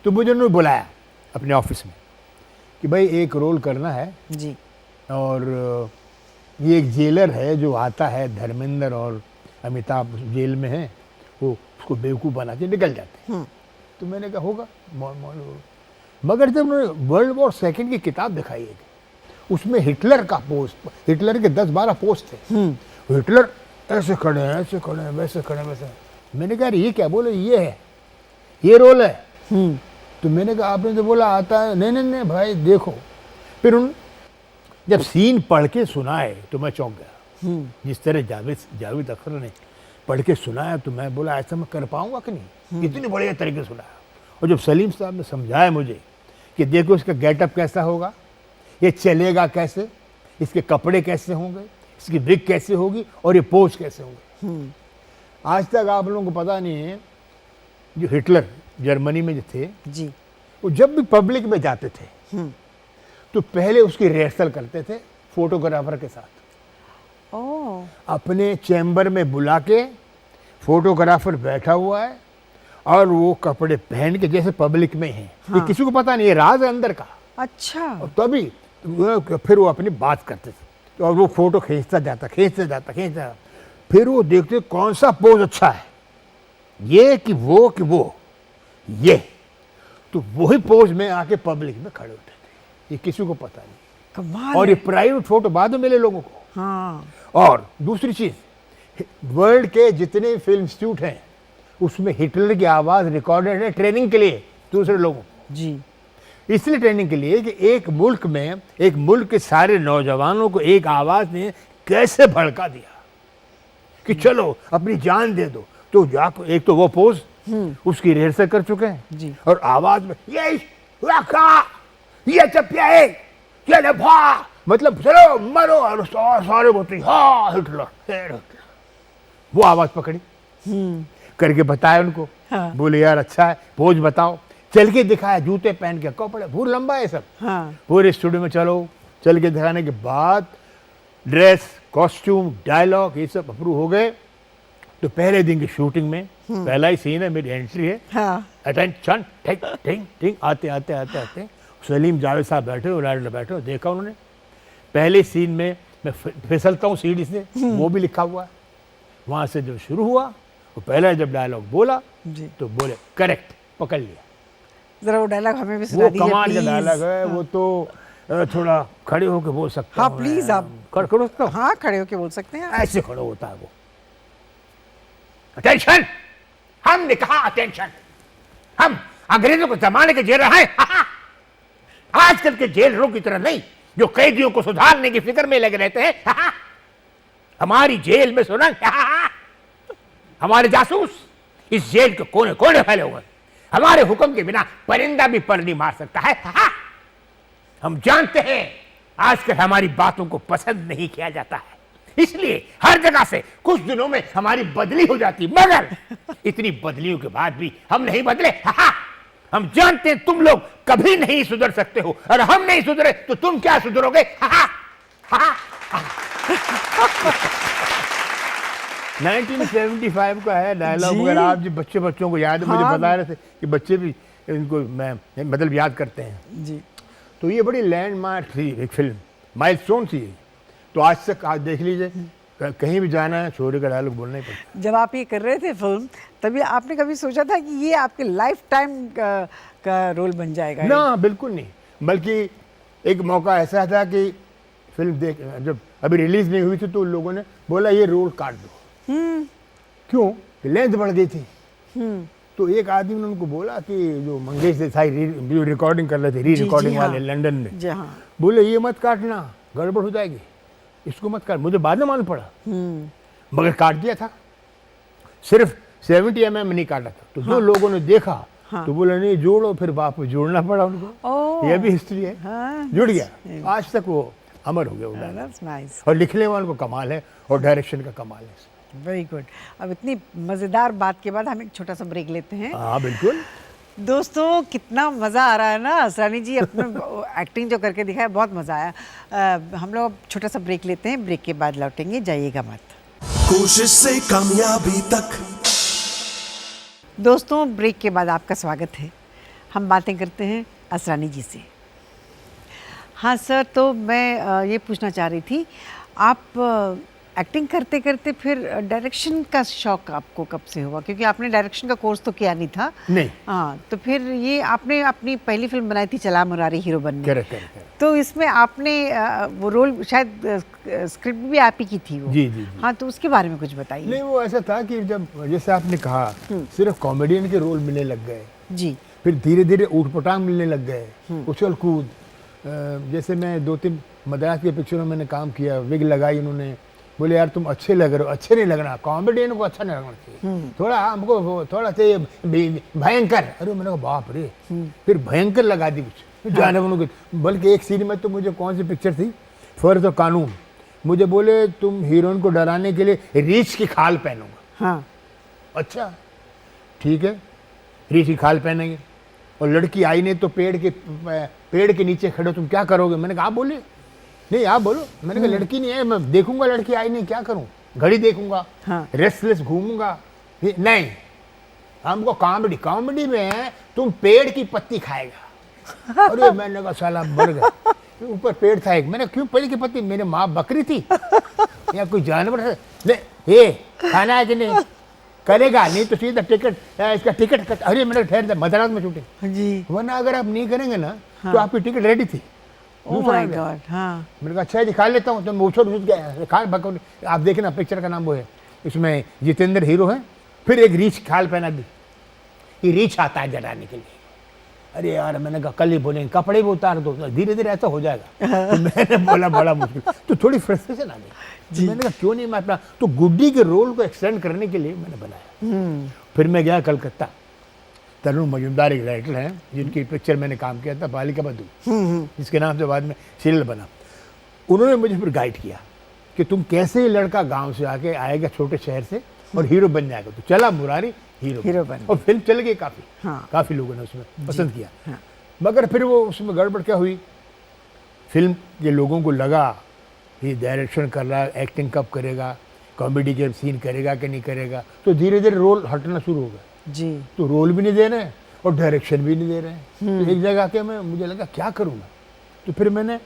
तो मुझे उन्होंने बुलाया अपने ऑफिस में कि भाई एक रोल करना है जी, और ये एक जेलर है जो आता है, धर्मेंद्र और अमिताभ जेल में हैं, वो उसको बेवकूफ़ बना के निकल जाते हैं। तो मैंने कहा होगा मगर जब उन्होंने वर्ल्ड वॉर सेकंड की किताब दिखाई है, उसमें हिटलर का पोस्ट, हिटलर के 10-12 पोस्ट थे, हिटलर ऐसे खड़े हैं, ऐसे खड़े हैं, वैसे खड़े हैं, वैसे। मैंने कहा ये क्या? बोले ये है, ये रोल है। तो मैंने कहा आपने तो बोला आता है। नहीं नहीं नहीं भाई देखो। फिर उन जब सीन पढ़ के सुनाए तो मैं चौंक गया। जिस तरह जावेद अख्तर ने पढ़ के सुनाया तो मैं बोला ऐसा मैं कर पाऊंगा कि नहीं, इतनी बढ़िया तरीके से सुनाया। और जब सलीम साहब ने समझाया मुझे कि देखो इसका गेटअप कैसा होगा, ये चलेगा कैसे, इसके कपड़े कैसे होंगे, इसकी विग कैसे होगी और ये पोज कैसे होंगे। आज तक आप लोगों को पता नहीं है, जो हिटलर जर्मनी में जो थे जी, वो जब भी पब्लिक में जाते थे तो पहले उसकी रिहर्सल करते थे फोटोग्राफर के साथ। ओह, अपने चैम्बर में बुला के फोटोग्राफर बैठा हुआ है और वो कपड़े पहन के जैसे पब्लिक में है। ये किसी को पता नहीं, ये राज है अंदर का। अच्छा। और तभी फिर वो अपनी बात करते थे और वो फोटो खींचता जाता, खींचता जाता, खींचता जाता। फिर वो देखते कौन सा पोज अच्छा है, ये कि वो ये, तो वही पोज में आके पब्लिक में खड़े होते थे। ये किसी को पता नहीं। कमाल और है। ये प्राइवेट फोटो बाद में मिले लोगों को। हाँ, और दूसरी चीज, वर्ल्ड के जितने फिल्म इंस्टीट्यूट हैं उसमें हिटलर की आवाज रिकॉर्डेड है ट्रेनिंग के लिए दूसरे लोगों को। जी, इसलिए ट्रेनिंग के लिए कि एक मुल्क में, एक मुल्क के सारे नौजवानों को एक आवाज ने कैसे भड़का दिया कि चलो अपनी जान दे दो। तो जाको एक तो वो पोज उसकी रिहर्सल कर चुके हैं जी। और आवाज में ये चपिया मतलब चलो मरो, और सारे बोलते हाँ हिटलर। वो आवाज पकड़ी करके बताया उनको। हाँ। बोले यार अच्छा है, पोज बताओ। चल के दिखाया, जूते पहन के, कपड़े बहुत लंबा है सब। हाँ, पूरे स्टूडियो में चलो, चल के दिखाने के बाद ड्रेस, कॉस्ट्यूम, डायलॉग ये सब अप्रूव हो गए। तो पहले दिन की शूटिंग में पहला ही सीन है, मेरी एंट्री है। हाँ, अटेंशन, ठीक ठीक ठीक, आते आते आते आते सलीम जावेद साहब बैठे हो, राइडर बैठे हो, देखा उन्होंने। पहले सीन में मैं फिसलता हूँ सीढ़ी से, वो भी लिखा हुआ है। वहाँ से जब शुरू हुआ, वो पहला जब डायलॉग बोला जी। तो बोले करेक्ट, पकड़ लिया। जरा वो डायलॉग हमें भी सुना वो दीजिए कमाल का प्लीज। डायलॉग है। वो तो थोड़ा खड़े होके बोल सकता हाँ हूँ प्लीज, मैं। आप खड़े हो सकता हूँ? हाँ खड़े होके बोल सकते हैं। ऐसे खड़ा होता है वो। अटेंशन, हमने कहा अटेंशन। हम अंग्रेजों को जमाने के जेल रहे हैं। आजकल के जेलरों की तरह नहीं जो कैदियों को सुधारने की फिक्र में लगे रहते हैं। हमारी जेल में सुना, हमारे जासूस इस जेल के कोने कोने फैले हुए। हमारे हुक्म के बिना परिंदा भी पर नहीं मार सकता है। हम जानते हैं आजकल हमारी बातों को पसंद नहीं किया जाता है, इसलिए हर जगह से कुछ दिनों में हमारी बदली हो जाती, मगर इतनी बदलियों के बाद भी हम नहीं बदले। हम जानते हैं तुम लोग कभी नहीं सुधर सकते हो, और हम नहीं सुधरे तो तुम क्या सुधरोगे। 1975 का है डायलॉग। जी। अगर आप जो बच्चों को याद है, मुझे हाँ। बता रहे थे कि बच्चे भी इनको मैं मतलब याद करते हैं। जी, तो ये बड़ी लैंडमार्क थी एक फिल्म, माइलस्टोन थी। तो आज तक आज देख लीजिए, कहीं भी जाना है छोरे का डायलॉग बोलना ही पड़ता जब आप ये कर रहे थे फिल्म, तभी आपने कभी सोचा था कि ये आपके लाइफ टाइम का रोल बन जाएगा? है। ना बिल्कुल नहीं, बल्कि एक मौका ऐसा था कि फिल्म देख जब अभी रिलीज नहीं हुई थी तो लोगों ने बोला ये रोल काट दो। क्यों? लेंथ बढ़ गई थी। तो एक आदमी ने उनको बोला कि जो मंगेश देसाई जो रिकॉर्डिंग कर रहे थे, री रिकॉर्डिंग हाँ। वाले लंदन में, जी हाँ। बोले ये मत काटना, गड़बड़ हो जाएगी, इसको मत काट। मुझे बाद में मालूम पड़ा, मगर काट दिया था। सिर्फ 70 mm नहीं काटा था। तो जो लोगों ने देखा तो बोले नहीं जोड़ो, फिर वापस जोड़ना पड़ा उनको। ओह। यह भी हिस्ट्री है। हाँ, जुड़ गया, आज तक वो अमर हो गया वो डायलॉग। दैट्स नाइस, और लिखने वालों को कमाल है और डायरेक्शन का कमाल है। Very good. अब इतनी मज़ेदार बात के बाद हम एक छोटा सा ब्रेक लेते हैं। हाँ बिल्कुल। दोस्तों कितना मज़ा आ रहा है ना, असरानी जी अपने एक्टिंग जो करके दिखाया, बहुत मज़ा आया। हम लोग अब छोटा सा ब्रेक लेते हैं, ब्रेक के बाद लौटेंगे, जाइएगा मत। कोशिश से कामयाबी तक। दोस्तों ब्रेक के बाद आपका स्वागत है। हम बातें करते हैं असरानी जी से। हाँ सर, तो मैं ये पूछना चाह रही थी, आप एक्टिंग करते करते फिर डायरेक्शन का शौक आपको कब से हुआ? क्योंकि आपने डायरेक्शन का कोर्स तो किया नहीं था। नहीं। हाँ, तो फिर ये आपने अपनी पहली फिल्म बनाई थी चला मुरारी हीरो बनने। करेक्ट। तो इसमें आपने वो रोल शायद स्क्रिप्ट भी आप ही की थी वो। जी। हाँ, तो उसके बारे में कुछ बताइए। नहीं, वो ऐसा था कि जब जैसे आपने कहा सिर्फ कॉमेडियन के रोल मिलने लग गए, जी। फिर धीरे धीरे ऊट-पटांग मिलने लग गए, उछल कूद। जैसे मैं 2-3 मद्रास की पिक्चरों में मैंने काम किया, विग लगाई उन्होंने, बोले यार तुम अच्छे लग रहे हो। अच्छे नहीं लगना, कॉमेडियन को अच्छा नहीं लगना चाहिए, थोड़ा हमको थोड़ा चाहिए भयंकर। अरे मैंने कहा बाप रे, फिर भयंकर लगा दी कुछ जाने वालों की। बल्कि एक सीन में तो मुझे कौन सी पिक्चर थी, फर्ज और कानून, मुझे बोले तुम हीरोइन को डराने के लिए रीछ की खाल पहनूंगा। हाँ। अच्छा ठीक है, रीछ की खाल पहनेंगे। और लड़की आई नहीं तो पेड़ के नीचे खड़े, तुम क्या करोगे? मैंने कहा आप बोलिए। नहीं आप बोलो। मैंने कहा लड़की नहीं है, मैं देखूंगा, लड़की आई नहीं क्या करूं, घड़ी देखूंगा। हाँ। रेस्टलेस घूमूंगा। नहीं, हमको कॉमेडी में तुम पेड़ की पत्ती खाएगा। अरे मैंने कहा साला मर गया। ऊपर पेड़ था एक, मैंने क्यों पेड़ की पत्ती? मेरे माँ बकरी थी या कोई जानवर है? नहीं, खाना है कि नहीं? करेगा नहीं तो सीधा टिकट, इसका टिकट कट। अरे मैंने ठहर दे, मद्रास में शूटिंग जी। वरना अगर आप नहीं करेंगे ना तो आपकी टिकट रेडी थी। Oh my God. हाँ। मैंने कहा अच्छा जी खा लेता हूँ। तो मैं उछल गया, खा बकौली। आप देखना पिक्चर का नाम वो है, इसमें जितेंद्र हीरो है, फिर एक रीछ खाल पहना दी, ये रीछ आता है जलाने के लिए। अरे यार मैंने कहा कल ही बोलेंगे, कपड़े भी उतार दो, धीरे धीरे ऐसा हो जाएगा। तो मैंने बोला बड़ा मुश्किल, तो थोड़ी फ्रस्ट्रेशन आ गई। तो मैंने कहा क्यों नहीं मैं अपना, तो गुड्डी के रोल को एक्सटेंड करने के लिए मैंने बनाया। फिर मैं गया कलकत्ता, तरुण मजूमदार एक राइटर हैं जिनकी पिक्चर मैंने काम किया था, बालिका बधू, जिसके नाम से बाद में सीरियल बना। उन्होंने मुझे फिर गाइड किया कि तुम कैसे लड़का गांव से आके आएगा छोटे शहर से और हीरो बन जाएगा। तो चला मुरारी हीरो बन, और फिल्म चल गई काफ़ी। हाँ। काफ़ी लोगों ने उसमें पसंद किया। हाँ। मगर फिर वो उसमें गड़बड़ क्या हुई, फिल्म ये लोगों को लगा ये डायरेक्शन कर रहा है, एक्टिंग कब करेगा, कॉमेडी के सीन करेगा कि नहीं करेगा, तो धीरे धीरे रोल हटना शुरू हो गया जी। तो रोल भी नहीं दे रहे हैं और डायरेक्शन भी नहीं दे रहे हैं। तो एक जगह आके मुझे लगा क्या करूँ मैं। तो फिर मैंने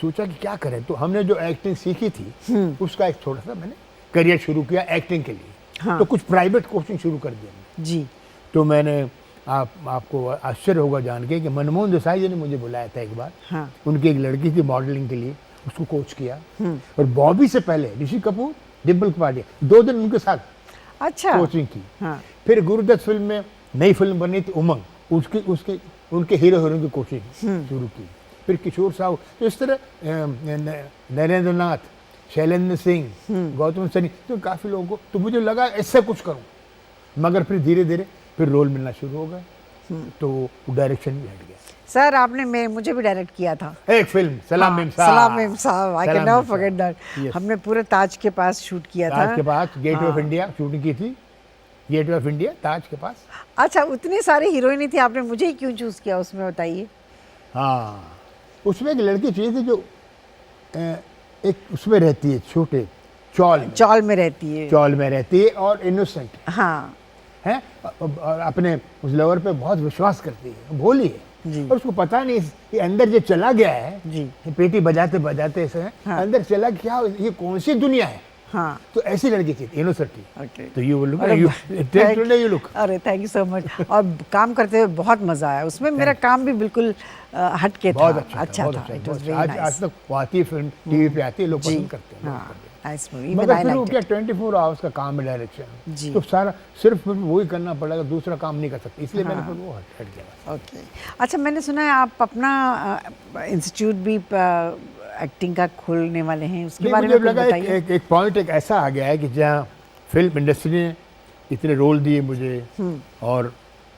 सोचा कि क्या करें, तो हमने जो एक्टिंग सीखी थी उसका एक थोड़ा सा मैंने करियर शुरू किया एक्टिंग के लिए। हाँ। तो कुछ प्राइवेट कोचिंग शुरू कर दिया जी। तो मैंने आपको आश्चर्य होगा जान के कि मनमोहन देसाई जी ने मुझे बुलाया था एक बार। हाँ। उनकी एक लड़की थी मॉडलिंग के लिए, उसको कोच किया। और बॉबी से पहले ऋषि कपूर, डिम्पल कपाड़िया 2 दिन उनके साथ अच्छा कोचिंग की। हाँ। फिर गुरुदत्त फिल्म में नई फिल्म बनी थी उमंग, उनके हीरो हीरोइन की कोचिंग शुरू की। फिर किशोर साहू, तो इस तरह नरेंद्र नाथ, शैलेंद्र सिंह, गौतम सनी, तो काफ़ी लोगों को, तो मुझे लगा ऐसा कुछ करूं। मगर फिर धीरे धीरे फिर रोल मिलना शुरू हो गए, तो डायरेक्शन भी हट गया। सर आपने मुझे भी डायरेक्ट किया था एक फिल्म सलाम मेम साहब। सलाम मेम साहब, I can never forget that. हमने पूरे ताज के पास शूट किया था। ताज के पास गेटवे ऑफ इंडिया शूटिंग की थी, गेटवे ऑफ इंडिया ताज के पास। अच्छा, उतनी सारी हीरोइनी थी, आपने मुझे ही क्यों चूज किया उसमें, बताइए। हाँ, उसमें एक लड़की चाहिए थी जो एक उसमें रहती है, छोटे चौल में रहती है और इनोसेंट। हाँ है, और अपने उस लवर पे बहुत विश्वास करती है, भोली है जी। और उसको पता नहीं ये अंदर जो चला गया है जी, पेटी बजाते बजाते ऐसे हाँ। अंदर चला क्या, ये कौन सी दुनिया है। हाँ। तो ऐसी लड़की थी, इनोसेंट थी। तो यू लुक, यू लुक। अरे थैंक यू सो मच। और काम करते हुए बहुत मजा आया उसमें, मेरा काम भी बिल्कुल हट के था। बहुत अच्छा था। आज तक वो आती है फिल्म, टीवी पे आती है, लोग पसंद करते हैं। Nice movie. मगर फिर वो क्या 24 आवर्स का काम है डायरेक्शन, तो सारा सिर्फ वही करना पड़ेगा, दूसरा काम नहीं कर सकते, इसलिए मैंने फिर वो हट गया। ओके। अच्छा, मैंने सुना है आप अपना इंस्टीट्यूट भी एक्टिंग का खोलने वाले हैं, उसके बारे में लगा एक पॉइंट एक ऐसा आ गया है कि जहाँ फिल्म इंडस्ट्री ने इतने रोल दिए मुझे और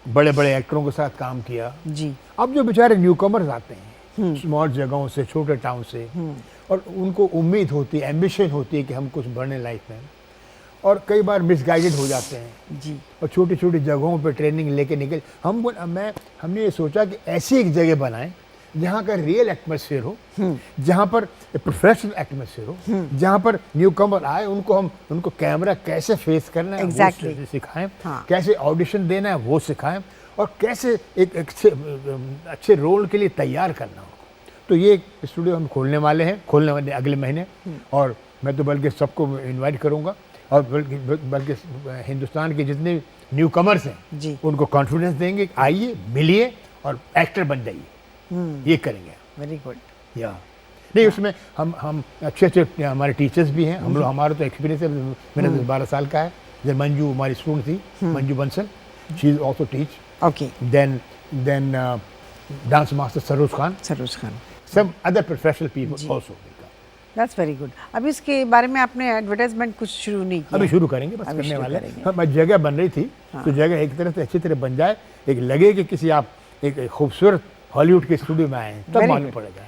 बड़े बड़े एक्टरों के साथ काम किया जी। अब जो बेचारे न्यू कमर्स आते हैं स्मॉल जगहों से, छोटे टाउन से, और उनको उम्मीद होती है, एम्बिशन होती है कि हम कुछ बढ़ने लाइफ में, और कई बार मिसगाइडेड हो जाते हैं जी। और छोटी छोटी जगहों पे ट्रेनिंग लेके निकल, हमने ये सोचा कि ऐसी एक जगह बनाएं जहाँ का रियल एटमॉस्फेयर हो, जहाँ पर प्रोफेशनल एटमॉस्फेयर हो, जहाँ पर न्यू कमर आए उनको कैमरा कैसे फेस करना है वो सिखाएं, कैसे ऑडिशन देना है वो सिखाएं, और कैसे एक अच्छे रोल के लिए तैयार करना हो। तो ये स्टूडियो हम खोलने वाले अगले महीने, और मैं तो बल्कि सबको इनवाइट करूंगा, और बल्कि हिंदुस्तान के जितने न्यू कमर्स हैं जी। उनको कॉन्फिडेंस देंगे, आइए मिलिए और एक्टर बन जाइए, ये करेंगे। Very good. या नहीं, उसमें हम अच्छे अच्छे हमारे टीचर्स भी हैं, हम लोग, हमारा तो एक्सपीरियंस है, मेरा तो 12 साल का है। जैसे मंजू हमारी स्टूडेंट थी, Manju Bansal, she is also teach. Okay. Then dance master Saroj Khan, सब other professional people also. That's very good. अभी इसके बारे में आपने एडवर्टाइजमेंट कुछ शुरू नहीं किया? अभी शुरू करेंगे, बस करने वाले हैं। हाँ, जगह बन रही थी, तो जगह एक तरह से अच्छी तरह बन जाए, एक लगे कि किसी आप एक खूबसूरत हॉलीवुड के स्टूडियो में आए हैं, तब मालूम पड़ेगा।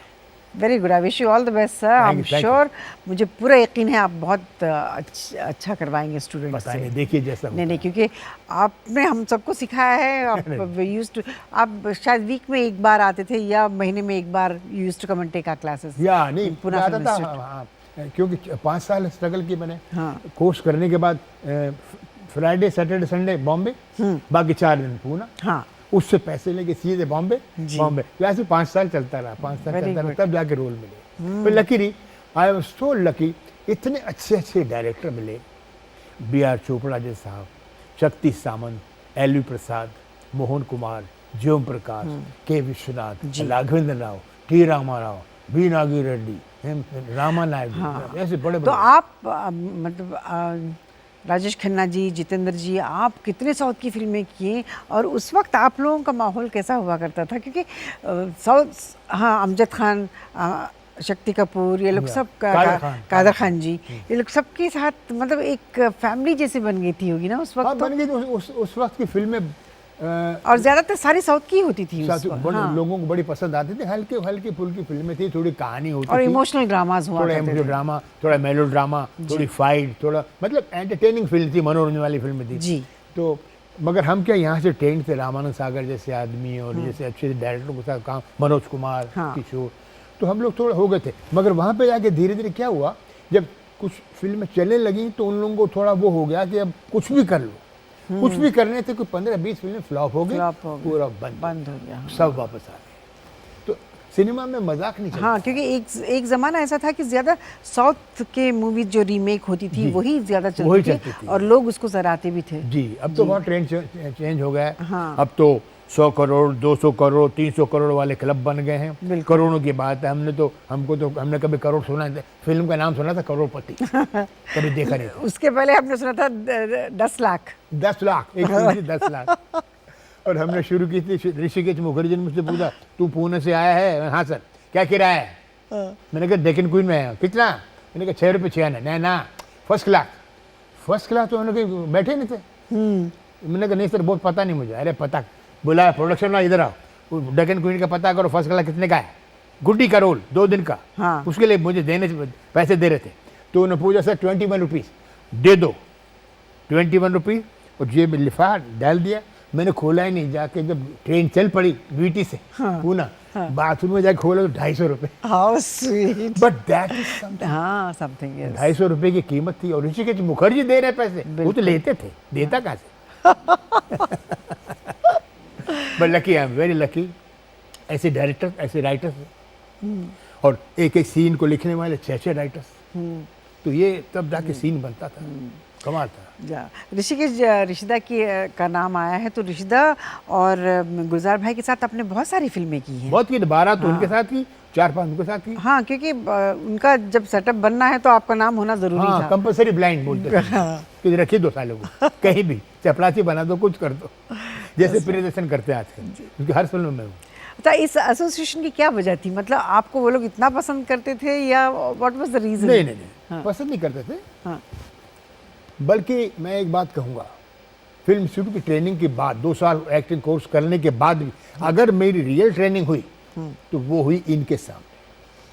Very good. I wish you all the best sir. I am sure, मुझे पूरा यकीन है आप बहुत अच्छा करवाएंगे स्टूडेंट्स से। बताइए, देखिए जैसा नहीं, क्योंकि आपने हम सबको सिखाया है। आप यूज्ड टू, आप शायद वीक में एक बार आते थे या महीने में एक बार used to come and take our classes. या नहीं, पुनः आता था। हाँ, क्योंकि 5 साल स्ट्रगल की मैंने। हाँ। कोर्स करने के बाद फ्राइडे सैटरडे संडे बॉम्बे, बाकी 4 दिन पूना। हाँ। उससे पैसे लेके सीधे बॉम्बे। वैसे 5 साल चलता रहा, 5 साल चलता रहा, तब जाके रोल मिले। पर luckily, I am so lucky, इतने अच्छे अच्छे डायरेक्टर मिले, B.R. चोपड़ा जैसे साहब, शक्ति सामंत, एल.वी. प्रसाद, मोहन कुमार, ज्योम प्रकाश, के विश्वनाथ, राघवेंद्र राव, टी रामाराव, बी नागी रेड्डी, रामा नायडू, ऐसे बड़े। तो आप मतलब राजेश खन्ना जी, जितेंद्र जी, आप कितने साउथ की फिल्में किए, और उस वक्त आप लोगों का माहौल कैसा हुआ करता था? क्योंकि साउथ, हाँ, अमजद खान, शक्ति कपूर, ये लोग सब, कादर खान जी, ये लोग सबके साथ मतलब एक फैमिली जैसी बन गई थी होगी ना उस वक्त? बन गई। उस वक्त की फिल्में और ज्यादातर सारी साउथ की होती थी उस वक्त। हाँ। लोगों को बड़ी पसंद आती थी, हल्की फुल्की फिल्में थी, थोड़ी कहानी होती और थी, इमोशनल ड्रामास हुआ करते थे। थोड़ा ड्रामा, थोड़ा मेलो ड्रामा, थोड़ी फाइट, थोड़ा मतलब एंटरटेनिंग फिल्म थी, मनोरंजन वाली फिल्म थी जी। तो मगर हम क्या यहाँ से ट्रेंड थे, रामानंद सागर जैसे आदमी और जैसे अच्छे डायरेक्टरों के साथ काम, मनोज कुमार, किशोर, तो हम लोग थोड़ा हो गए थे। मगर वहाँ पे जाके धीरे धीरे क्या हुआ, जब कुछ फिल्में चलने लगी तो उन लोगों को थोड़ा वो हो गया कि अब कुछ भी कर लो, कुछ भी करने थे। कोई 15-20 फिल्में फ्लॉप हो गई, पूरा बंद हो गया, सब वापस आ गए। तो सिनेमा में मजाक नहीं चलता। हाँ, क्योंकि एक ज़माना ऐसा था कि ज़्यादा साउथ के मूवीज जो रीमेक होती थी वही ज़्यादा चलती थी और लोग उसको सराहते भी थे। जी, अब तो बहुत ट्रेंड चेंज हो गया है। हाँ। अब तो 100 करोड़, 200 करोड़, 300 करोड़ वाले क्लब बन गए हैं। करोड़ों की बात है। हमने कभी करोड़ सुना है, फिल्म का नाम सुना था करोड़पति, कभी देखा नहीं था। उसके पहले हमने सुना था 10 लाख, 10 लाख, एक फिल्म थी 10 लाख। और हमने शुरू की थी, ऋषिकेश मुखर्जी ने मुझसे पूछा, तू पुणे से आया है? हाँ सर। क्या किराया है? मैंने कहा डेक्कन क्वीन में है। कितना? मैंने कहा 6 रुपये 6 आना। ना, फर्स्ट क्लास। तो उन्होंने बैठे नहीं थे। मैंने कहा नहीं सर, बहुत पता नहीं मुझे। अरे पता, बुलाया प्रोडक्शन वाला, इधर आओ, डेक्कन क्वीन का पता करो, फर्स्ट क्लास कितने का है? गुड्डी का रोल 2 दिन का। हाँ। उसके लिए मुझे पैसे दे रहे थे। तो उन्होंने पूछा सर 21 रुपीज़ दे दो। 21 रुपीज़ और जेब में लिफा डाल दिया। मैंने खोला ही नहीं, जाके जब ट्रेन चल पड़ी वीटी से पूना, बाथरूम में जाके खोला तो 250 रुपये। How sweet. But that is something. हाँ, समथिंग। 250 रुपये की कीमत थी और ऋषिकेश मुखर्जी दे रहे पैसे, वो तो लेते थे, देता कहाँ से? But lucky, I am very lucky. ऐसे डायरेक्टर, ऐसे राइटर्स, और एक सीन को लिखने वाले 6 राइटर्स, तो ये तब जाके सीन बनता था, कमाल था। ऋषिकेश ऋषिदा का नाम आया है, तो ऋषिदा और गुलजार भाई के साथ आपने बहुत सारी फिल्में की हैं। बहुत की, 12 तो उनके साथ की, 4-5 उनके साथ की। हाँ, क्योंकि उनका जब सेटअप बनना है तो आपका नाम होना जरूरी था। कंपलसरी ब्लाइंड बोलते थे। कि रखिए 2 सालों को कहीं भी, चपरासी बना दो, कुछ कर दो, जैसे प्रियदर्शन करते हैं आजकल, क्योंकि हर फिल्म में। तो इस एसोसिएशन की क्या वजह थी? मतलब आपको वो लोग इतना पसंद करते थे या व्हाट वाज द रीजन? नहीं, पसंद नहीं करते थे। हाँ। बल्कि मैं एक बात कहूँगा, फिल्म इंस्टीट्यूट की ट्रेनिंग के बाद, 2 साल एक्टिंग कोर्स करने के बाद भी अगर मेरी रियल ट्रेनिंग हुई तो वो हुई इनके सामने,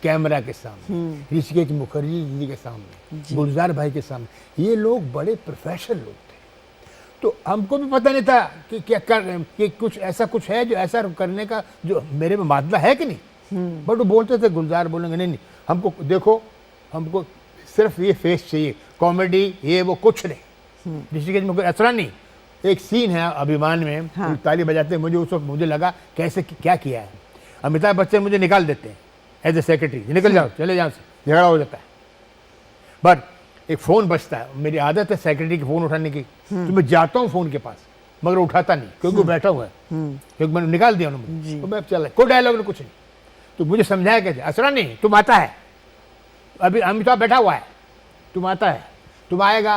कैमरा के सामने, ऋषिकेश मुखर्जी जी के सामने, गुलजार भाई के सामने। ये लोग बड़े प्रोफेशनल लोग थे, तो हमको भी पता नहीं था कि क्या कि कुछ ऐसा कुछ है जो ऐसा करने का जो मेरे में मादला है कि नहीं। बट वो बोलते थे, गुलजार बोलेंगे नहीं, हमको देखो, हमको सिर्फ ये फेस चाहिए, कॉमेडी ये वो कुछ नहीं। ऋषिकेश मुखर्जी असरा नहीं। एक सीन है अभिमान में, हाँ। ताली बजाते हैं, मुझे उस वक्त मुझे लगा कैसे क्या किया है। अमिताभ बच्चन मुझे निकाल देते हैं एज ए सेक्रेटरी, निकल जाओ, चले जाओ, झगड़ा हो जाता है। बट एक फ़ोन बजता है, मेरी आदत है सेक्रेटरी की फ़ोन उठाने की, तो मैं जाता हूँ फ़ोन के पास, मगर उठाता नहीं क्योंकि वो बैठा हुआ है, क्योंकि मैंने निकाल दिया उन्होंने, तो मैं चला, कोई डायलॉग नहीं, कुछ नहीं। तो मुझे समझाया कैसे, असरानी तुम आता है, अभी अमिताभ बैठा हुआ है, तुम आता है, तुम आएगा,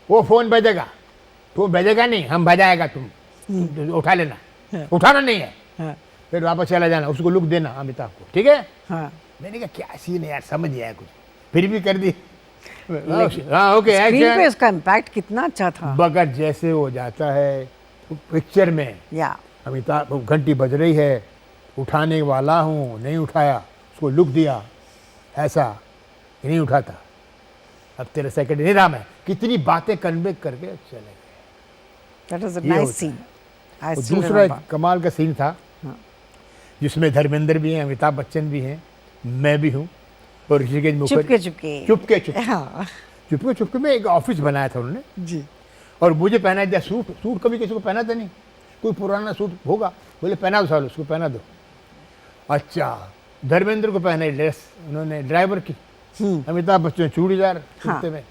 वो फ़ोन बजेगा, फ़ोन बजेगा नहीं, हम बजाएगा, तुम उठा लेना, उठाना नहीं है, फिर वापस चला जाना, उसको लुक देना अमिताभ को, ठीक है। मैंने कहा क्या सीन है यार, समझ नहीं आया कुछ, फिर भी कर दी। हाँ ओके, स्क्रीन पे उसका इम्पैक्ट कितना अच्छा था। मगर जैसे वो जाता है पिक्चर में, या अमिताभ, घंटी बज रही है, उठाने वाला हूँ, नहीं उठाया, उसको लुक दिया, ऐसा नहीं उठाता, अब तेरे सेकंड नहीं रहा मैं, कितनी बातें कन्वे करके चले गए। दैट वाज अ ये नाइस होता सीन। और दूसरा एक कमाल का सीन था, जिसमें धर्मेंद्र भी हैं, अमिताभ बच्चन भी हैं, मैं भी हूँ, और ऋषिकेश मुखर्जी, चुपके चुपके में एक ऑफिस बनाया था उन्होंने जी, और मुझे पहना दिया सूट कभी किसी को पहना था नहीं, कोई पुराना सूट होगा, बोले पहना दो साल, उसको पहना दो। अच्छा, धर्मेंद्र को पहना ड्रेस उन्होंने ड्राइवर की, अमिताभ बच्चन चूड़ीदार कुर्ते में,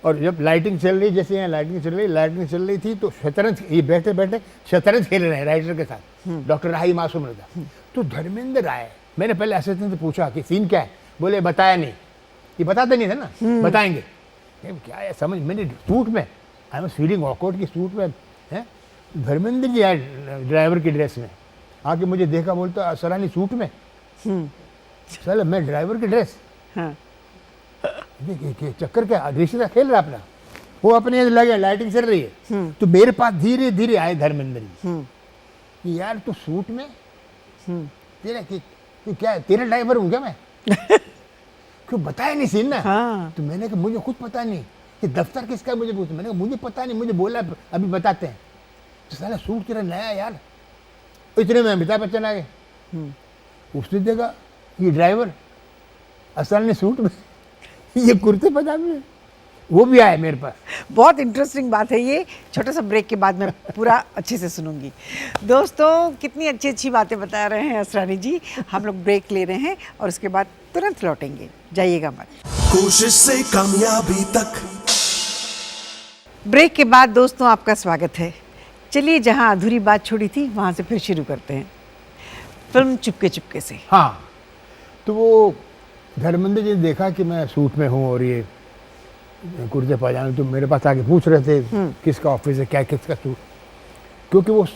और जब लाइटिंग चल रही, जैसे यहाँ लाइटिंग चल रही थी, तो शतरंज, ये बैठे बैठे शतरंज खेल रहे हैं राइटर के साथ, डॉक्टर राही मासूम रजा। तो धर्मेंद्र आए, मैंने पहले असिस्टेंट से पूछा कि सीन क्या है, बोले बताया नहीं, ये बताते नहीं थे ना, बताएंगे क्या है, समझ, मैंने सूट में, आई एम फीलिंग ऑकवर्ड की सूट में है, धर्मेंद्र जी आए ड्राइवर की ड्रेस में, आके मुझे देखा, बोलता सरानी सूट में, चल मैं ड्राइवर की ड्रेस, देखिए चक्कर क्या, रिश्ता खेल रहा अपना, वो अपने लगे, लाइटिंग चल रही है, तो मेरे पास धीरे धीरे आए धर्मेंद्र जी कि यार तू सूट में, तेरा तू क्या, तेरा ड्राइवर हूँ क्या मैं, क्यों बताया नहीं सीन ना। तो मैंने कहा मुझे खुद पता नहीं कि दफ्तर किसका, मुझे पूछा, मैंने कहा मुझे पता नहीं, मुझे बोला अभी बताते हैं, तो साला सूट तेरा नया यार, इतने में अमिताभ बच्चन आ गए, उसने देखा ये ड्राइवर असल ने सूट में, ये कुर्ते पजामे में, वो भी आए मेरे पास। बहुत इंटरेस्टिंग बात है ये, छोटा सा ब्रेक के बाद मैं पूरा अच्छे से सुनूंगी। दोस्तों कितनी अच्छी अच्छी बातें बता रहे हैं असरानी जी, हम लोग ब्रेक ले रहे हैं और उसके बाद तुरंत लौटेंगे, जाइएगा मत। कोशिश से कामयाबी तक। ब्रेक के बाद दोस्तों आपका स्वागत है। चलिए जहां अधूरी बात छोड़ी थी वहां से फिर शुरू करते हैं, फिल्म चुपके चुपके से। हाँ, तो वो धर्मेंद्र जी ने देखा कि मैं सूट में हूँ और ये कुर्ते पजामे, तो मेरे पास आके पूछ रहे थे किसका ऑफिस है, क्या किसका सूट, क्योंकि वो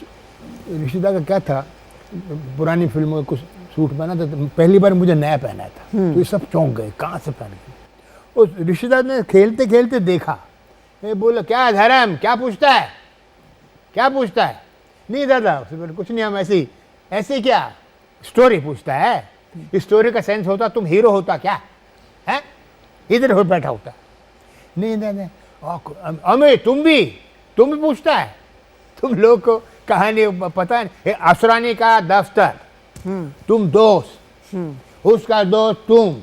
ऋषिदा का क्या था, पुरानी फिल्मों में कुछ सूट पहना था, तो पहली बार मुझे नया पहना था, तो ये सब चौंक गए, कहाँ से पहन के। उस ऋषिदा ने खेलते खेलते देखा, ये बोला क्या धर्म, क्या पूछता है, क्या पूछता है, नहीं दादा कुछ नहीं, हम ऐसे क्या स्टोरी पूछता है, स्टोरी का सेंस होता तुम हीरो होता क्या है, इधर हो बैठा होता, नहीं दादा अमित तुम भी पूछता है, तुम लोग को कहानी पता नहीं, असरानी का दफ्तर, तुम दोस्त, उसका दोस्त तुम,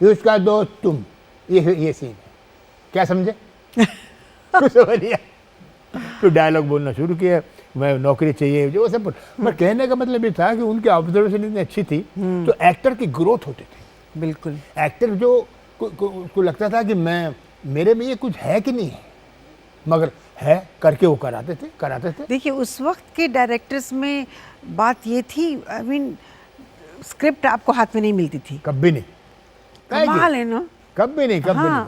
उसका दोस्त तुम, ये सीन है, क्या समझे? कुछ समझ नहीं आया। तो डायलॉग बोलना शुरू किया, मैं नौकरी चाहिए जो सब, पर कहने का मतलब ये था कि उनकी ऑब्जर्वेशन इतनी अच्छी थी, तो एक्टर की ग्रोथ होती थी। बिल्कुल, एक्टर जो उसको लगता था कि मेरे में ये कुछ है कि नहीं है, मगर है करके वो कराते थे। देखिए उस वक्त के डायरेक्टर्स में बात ये थी, आई मीन स्क्रिप्ट आपको हाथ में नहीं मिलती थी, कभी नहीं, कमाल है ना, कभी नहीं।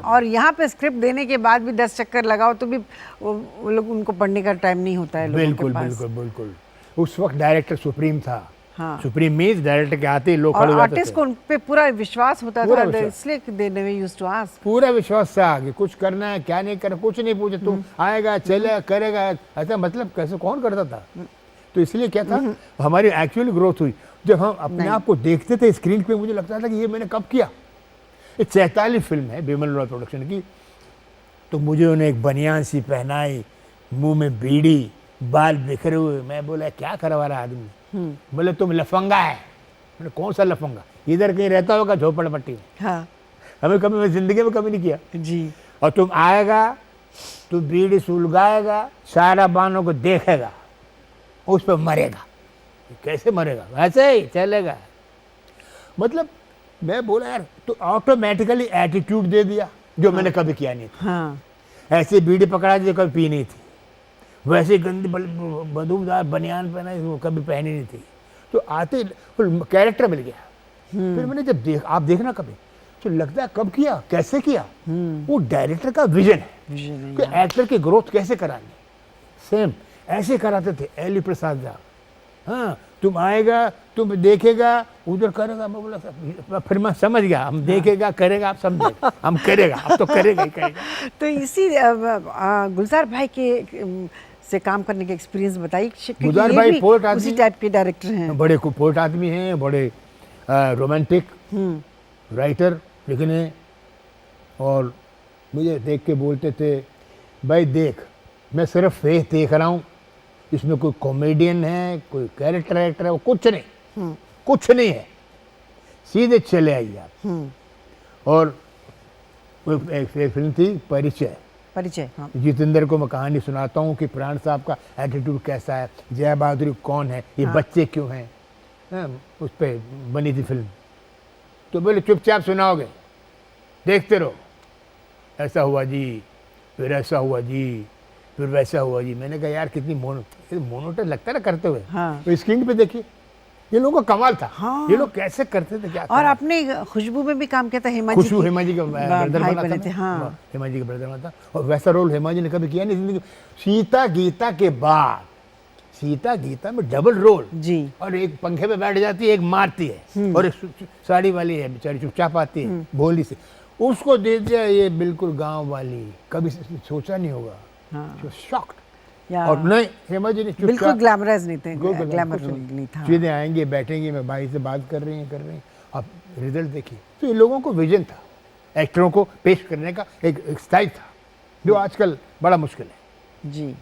और यहाँ पे स्क्रिप्ट देने के बाद भी 10 चक्कर लगाओ तो भी वो लोग, उनको पढ़ने का टाइम नहीं होता है लोगों के पास। बिल्कुल। उस वक्त डायरेक्टर सुप्रीम था। हाँ। सुप्रीम मीन्स डायरेक्टर के आते ही लोग और आर्टिस्ट को उन पे पूरा विश्वास होता था, इसलिए they never used to ask. पूरा विश्वास था कि कुछ करना है, क्या नहीं करना, कुछ नहीं पूछे, तू आएगा चलेगा करेगा, ऐसा मतलब कैसे कौन करता था। तो इसलिए क्या था, हमारी एक्चुअली ग्रोथ हुई जब हम अपने आप को देखते थे स्क्रीन पे। मुझे लगता था कि ये मैंने कब किया। ये 44 फिल्म है बिमल रॉय प्रोडक्शन की। तो मुझे उन्हें एक बनियान सी पहनाई, मुंह में बीड़ी, बाल बिखरे हुए। मैं बोला क्या करवा रहा आदमी। बोले तुम लफंगा है। मैंने कौन सा लफंगा, इधर कहीं रहता होगा झोपड़पट्टी में। हाँ। हमें कभी, मैं जिंदगी में कभी नहीं किया जी। और तुम आएगा, तू बीड़ी सुलगाएगा, सारा बानों को देखेगा, उस पर मरेगा। कैसे मरेगा, वैसे ही चलेगा। मतलब मैं बोला यार, तो ऑटोमेटिकली एटीट्यूड दे दिया जो मैंने कभी किया नहीं था। हाँ ऐसे बीड़ी पकड़ा जो कभी पी नहीं थी, वैसे गंदी बदबूदार बनियान पहना वो कभी पहनी नहीं थी। तो आते कैरेक्टर मिल गया। फिर मैंने जब आप देखना कभी तो लगता है कब किया, कैसे किया, वो डायरेक्टर का विजन है विजन कि एक्टर की ग्रोथ कैसे करानी। सेम ऐसे कराते थे एली प्रसाद साहब। हाँ, तुम आएगा, तुम देखेगा, उधर करेगा। मैं बोला फिर मैं समझ गया, हम देखेगा करेगा, आप समझेगा, हम करेगा, अब तो करेगा ही करेगा। तो इसी गुलजार भाई के से काम करने के एक्सपीरियंस बताइए, क्योंकि गुलजार ये भाई भी पोएट आदमी उसी टाइप के डायरेक्टर हैं। बड़े पोएट आदमी हैं, बड़े रोमांटिक राइटर लिखने, और मुझे देख के बोलते थे भाई देख, मैं सिर्फ फेस देख रहा हूँ, इसमें कोई कॉमेडियन है, कोई कैरेक्टर एक्टर है, वो कुछ नहीं, कुछ नहीं है, सीधे चले आइए आप। और वो एक फिल्म थी परिचय, हाँ। जितेंद्र को मैं कहानी सुनाता हूँ कि प्राण साहब का एटीट्यूड कैसा है, जया बहादुरी कौन है, ये बच्चे क्यों हैं, उस पर बनी थी फिल्म। तो बोले चुपचाप सुनाओगे, देखते रहो, ऐसा हुआ जी, फिर ऐसा हुआ जी, फिर वैसा हुआ जी। मैंने कहा यार कितनी मोनोटोन लगता है ना करते हुए। हाँ। तो स्क्रीन पे देखिए, ये लोगों का कमाल था। हाँ। ये लोग कैसे करते थे, क्या और आपने खुशबू में भी काम किया था, हेमा जी खुशबू हेमा जी का ब्रदर भाई बना बने था थे। मैं। हाँ। हेमा जी का ब्रदर बना था, और वैसा रोल हेमा जी ने कभी किया नहीं जिंदगी में। सीता गीता के बाद, सीता गीता में डबल रोल जी। और एक पंखे पे बैठ जाती है, एक मारती है, और एक साड़ी वाली है बेचारी चुपचाप आती है भोली से, उसको दे दिया ये बिल्कुल गांव वाली, कभी सोचा नहीं होगा। हाँ। शॉक्ड। या और नहीं, हेमा जी ने बिल्कुल ग्लैमरस नहीं थे, बिल्कुल ग्लैमर कुछ नहीं था। सीधे आएंगे, बैठेंगे, मैं भाई से बात कर रही हैं, अब रिजल्ट देखिए। तो ये लोगों को विजन था, एक्टरों को पेश करने का एक स्टाइल था, जो आजकल बड़ा मुश्किल है। जी।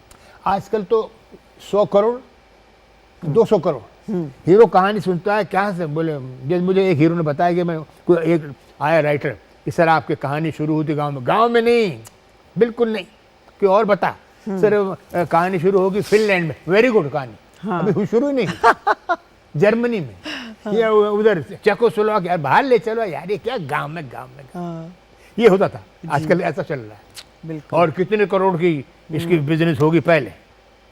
आजकल तो 100 करोड़ 200 करोड़ हीरो कहानी सुनता है, क्या से बोले। जैसे मुझे एक हीरो ने बताया कि मैं कोई एक आया राइटर, कि सर आपकी कहानी शुरू होती गांव में नहीं, बिल्कुल नहीं, कोई और बता। सर कहानी शुरू होगी फिनलैंड में, वेरी गुड कहानी। हाँ। अभी शुरू ही नहीं जर्मनी में, या उधर चेकोस्लोवाकिया, बाहर ले चलो यार, ये क्या गांव में हाँ। ये होता था। आजकल ऐसा चल रहा है। बिल्कुल। और कितने करोड़ की इसकी बिजनेस होगी पहले,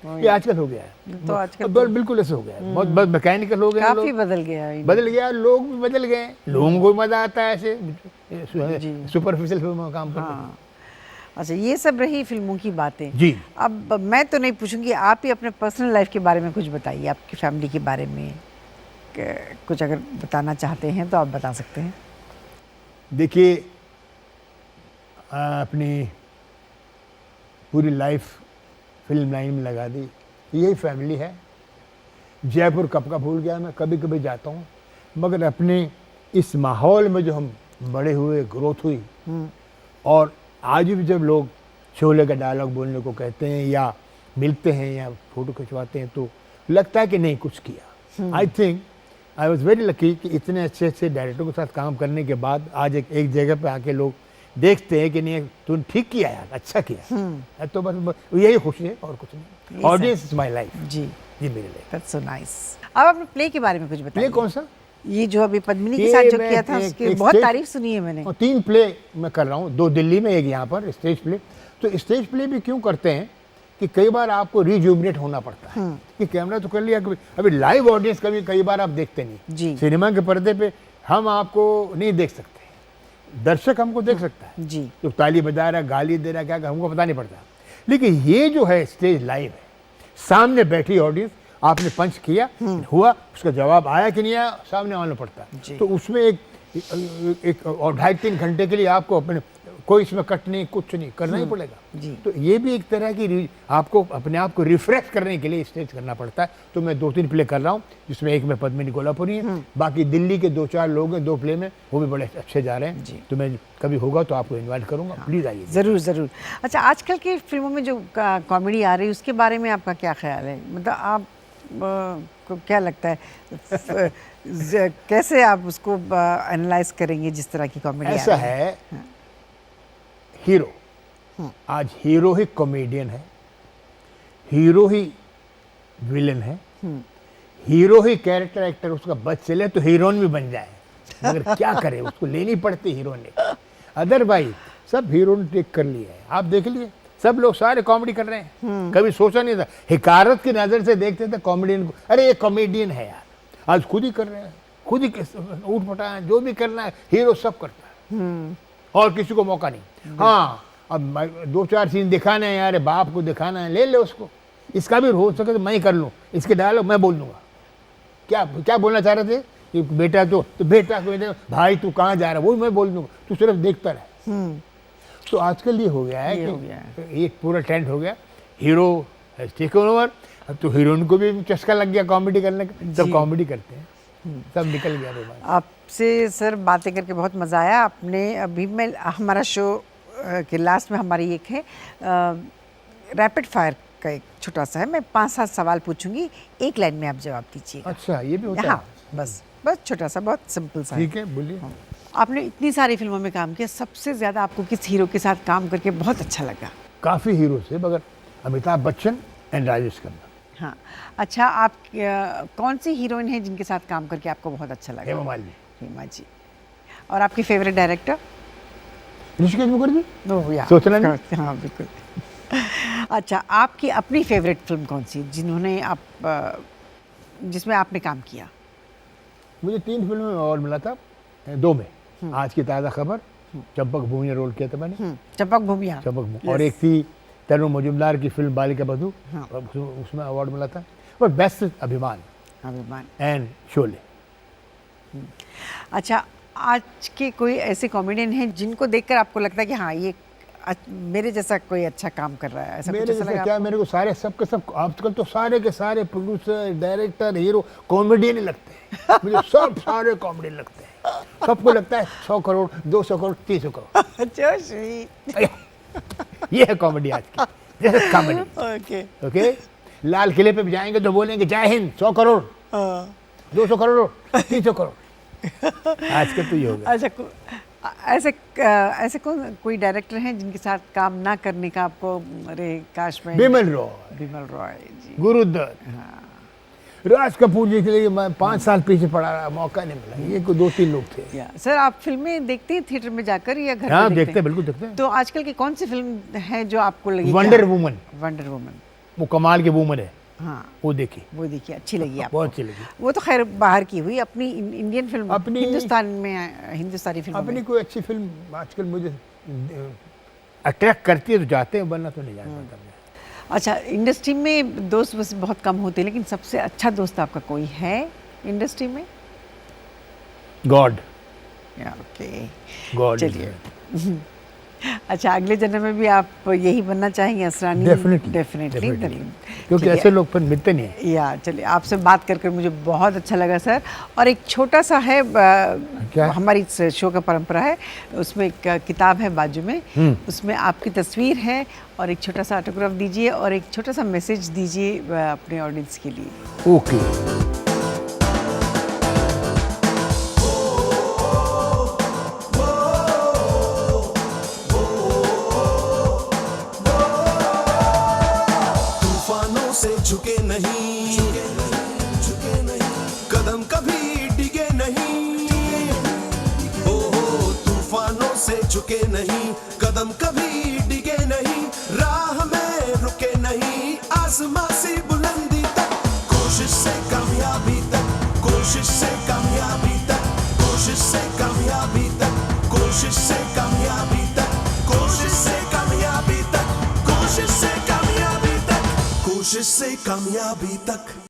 ये आजकल हो गया है। तो आजकल बिल्कुल ऐसे हो गया है, बहुत मैकेनिकल हो गया, काफी बदल गया है। बदल गया, लोग भी बदल गए, लोगों को मजा आता है ऐसे सुपरफिशियल फिल्मों में काम करने। हाँ। अच्छा, ये सब रही फिल्मों की बातें। जी। अब मैं तो नहीं पूछूंगी, आप ही अपने पर्सनल लाइफ के बारे में कुछ बताइए, आपकी फैमिली के बारे में कुछ अगर बताना चाहते हैं तो आप बता सकते हैं। देखिए, अपनी पूरी लाइफ फिल्म लाइन में लगा दी, यही फैमिली है। जयपुर कब का भूल गया मैं, कभी कभी जाता हूँ, मगर अपने इस माहौल में जो हम बड़े हुए, ग्रोथ हुई, और आज भी जब लोग शोले का डायलॉग बोलने को कहते हैं या मिलते हैं या फोटो खिंचवाते हैं, तो लगता है कि नहीं कुछ किया। I think I was very lucky कि इतने अच्छे अच्छे डायरेक्टरों के साथ काम करने के बाद आज एक जगह पे आके लोग देखते हैं कि नहीं तूने ठीक किया यार, अच्छा किया। तो बस यही खुशी है और कुछ नहीं। Audience is my life. जी जी, मेरे लिए। That's so nice. अब अपने प्ले के बारे में कुछ बताइए। प्ले कौन सा? ये जो अभी पद्मिनी के साथ जो किया था, उसकी बहुत तारीफ सुनी है मैंने। और 3 प्ले मैं कर रहा हूँ, 2 दिल्ली में, एक यहाँ पर स्टेज प्ले। तो स्टेज प्ले भी क्यों करते हैं कि कई बार आपको रिजुविनेट होना पड़ता है कि कैमरा तो कर लिया, अभी लाइव ऑडियंस कई बार आप देखते नहीं। जी। सिनेमा के पर्दे पे हम आपको नहीं देख सकते, दर्शक हमको देख सकता है जी। तो ताली बजा रहा, गाली दे रहा, क्या हमको पता नहीं पड़ता। लेकिन ये जो है स्टेज लाइव है, सामने बैठी ऑडियंस, आपने पंच किया, हुआ, उसका जवाब आया कि नहीं आया, सामने आना पड़ता है। तो उसमें एक और 2.5-3 घंटे के लिए आपको अपने कोई इसमें कट नहीं, कुछ नहीं करना ही पड़ेगा। जी। तो ये भी एक तरह की आपको अपने आप को रिफ्रेश करने के लिए स्टेज करना पड़ता है। तो मैं 2-3 प्ले कर रहा हूँ, जिसमें एक में पद्मिनी कोल्हापुरी है, बाकी दिल्ली के 2-4 लोग हैं 2 प्ले में, वो भी बड़े अच्छे जा रहे हैं। तो मैं कभी होगा तो आपको इन्वाइट करूँगा, प्लीज़ आइए। ज़रूर ज़रूर। अच्छा, आजकल की फिल्मों में जो कॉमेडी आ रही है, उसके बारे में आपका क्या ख्याल है? मतलब आप को क्या लगता है, कैसे आप उसको एनालाइज करेंगे जिस तरह की कॉमेडी? ऐसा है, हीरो, आज हीरो ही कॉमेडियन है, हीरो ही विलन है, हीरो ही कैरेक्टर एक्टर, उसका बच चले तो हीरोइन भी बन जाए, मगर क्या करे, उसको लेनी पड़ती हीरोइन। अदरवाइज सब हीरो ने टेक कर लिया है। आप देख लिए सब लोग सारे कॉमेडी कर रहे हैं। कभी सोचा नहीं था, हिकारत की नज़र से देखते थे कॉमेडियन को, अरे ये कॉमेडियन है यार, आज खुद ही कर रहे हैं, खुद ही उठ पटा है, जो भी करना है हीरो सब करता है और किसी को मौका नहीं। हाँ, अब 2-4 सीन दिखाने हैं यार, बाप को दिखाना है, ले ले उसको, इसका भी हो सके तो मैं ही कर लूँ, इसके डायलॉग मैं बोल दूंगा। क्या क्या बोलना चाह रहे थे कि बेटा तो बेटा भाई तू कहाँ जा रहा है, वो मैं बोल दूंगा, तू सिर्फ देखता रहे। तो आजकल ये हो गया है कि एक पूरा ट्रेंड हो गया, हीरो हैज टेकन ओवर। अब तो हीरोइन को भी चस्का लग गया कॉमेडी करने का, सब कॉमेडी करते हैं, सब निकल गया रोमांच। आपसे सर बातें करके बहुत मज़ा आया। आपने अभी मैं हमारा शो के लास्ट में हमारी एक है रैपिड फायर का एक छोटा सा है, मैं 5-7 सवाल पूछूंगी, एक लाइन में आप जवाब दीजिएगा। अच्छा, ये भी होता है? हाँ, बस छोटा सा, बहुत सिंपल सा। ठीक है, बोलिए। आपने इतनी सारी फिल्मों में काम किया, सबसे ज़्यादा आपको किस हीरो के साथ काम करके बहुत अच्छा लगा? काफ़ी हीरो से, मगर अमिताभ बच्चन एंड राजेश खन्ना। हाँ, अच्छा, आप कौन सी हीरोइन है जिनके साथ काम करके आपको बहुत अच्छा लगा? हेमा मालिनी। हेमा जी। और आपकी फेवरेट डायरेक्टर? ऋषिकेश मुखर्जी। ओह यार, सोचना नहीं। हाँ बिल्कुल। अच्छा, आपकी अपनी फेवरेट फिल्म कौन सी जिन्होंने आप जिसमें आपने काम किया? मुझे 3 फिल्मों में अवार्ड मिला था, 2 में। आज की ताज़ा खबर, चंपक भूमिया रोल किया था मैंने। चंपक भूमिया। और एक थी तरुण मजुमदार की फिल्म बालिका बधू, हाँ। उसमें अवार्ड मिला था। और बेस्ट अभिमान एंड शोले। अच्छा, आज के कोई ऐसे कॉमेडियन हैं जिनको देखकर आपको लगता है कि हाँ ये मेरे जैसा कोई अच्छा काम कर रहा है, ऐसा मेरे कुछ ऐसा जैसा लगा क्या आपको? मेरे को सारे सबके सब आजकल तो सारे के सारे प्रोड्यूसर, डायरेक्टर, हीरो कॉमेडियन ही लगते हैं मुझे। सब सारे कॉमेडियन लगते हैं। सबको लगता है 100 करोड़, 200 करोड़, 300 करोड़। अच्छा, स्वीट। ये है कॉमेडी आज की, कॉमेडी। ओके ओके, लाल किले पे भी जाएंगे तो बोलेंगे जय हिंद, 100 करोड़, 200 करोड़, 300 करोड़। आजकल तो ये हो गया। अच्छा, ऐसे कोई डायरेक्टर हैं जिनके साथ काम ना करने का आपको, अरे काश में? बिमल रॉय जी, गुरुदत्त, राज कपूर जी के लिए मैं 5 साल पीछे पड़ा रहा, मौका नहीं मिला। ये कोई 2-3 लोग थे। सर, आप फिल्में देखते हैं थिएटर में जाकर या घर हाँ, पे देखते हैं, बिल्कुल देखते हैं। तो आजकल की कौन सी फिल्म है जो आपको लगी? Wonder woman. वंडर वुमन, वो कमाल की वुमन है। हाँ, वो देखी, अच्छी लगी आपको? बहुत अच्छी लगी। वो तो खैर बाहर की हुई, अपनी इंडियन फिल्म, अपनी हिंदुस्तानी फिल्म, अपनी कोई अच्छी फिल्म आजकल मुझे अट्रैक्ट करती है तो जाते हैं, वरना तो नहीं जाता। अच्छा, इंडस्ट्री में दोस्त बस बहुत कम होते हैं, लेकिन सबसे अच्छा दोस्त आपका कोई है इंडस्ट्री में? गॉड। Okay, God. चलिए। अच्छा, अगले जन्म में भी आप यही बनना चाहेंगे असरानी? डेफिनेटली, क्योंकि ऐसे लोग फिर मिलते नहीं हैं। या चलिए, आपसे बात करके मुझे बहुत अच्छा लगा सर। और एक छोटा सा है, हमारी शो का परंपरा है, उसमें एक किताब है बाजू में, उसमें आपकी तस्वीर है, और एक छोटा सा ऑटोग्राफ दीजिए और एक छोटा सा मैसेज दीजिए अपने ऑडियंस के लिए। ओके। से झुके नहीं, कदम कभी डिगे नहीं, तूफानों से झुके नहीं, कदम कभी डिगे नहीं, राह में रुके नहीं, आसमां से बुलंदी तक, कोशिश से कामयाबी तक, कोशिश से कामयाबी तक, कोशिश से कामयाबी तक, कोशिश से कामयाबी तक, कोशिश से कामयाबी तक, कोशिश से कामयाबी तक, कोशिश से कामयाबी तक।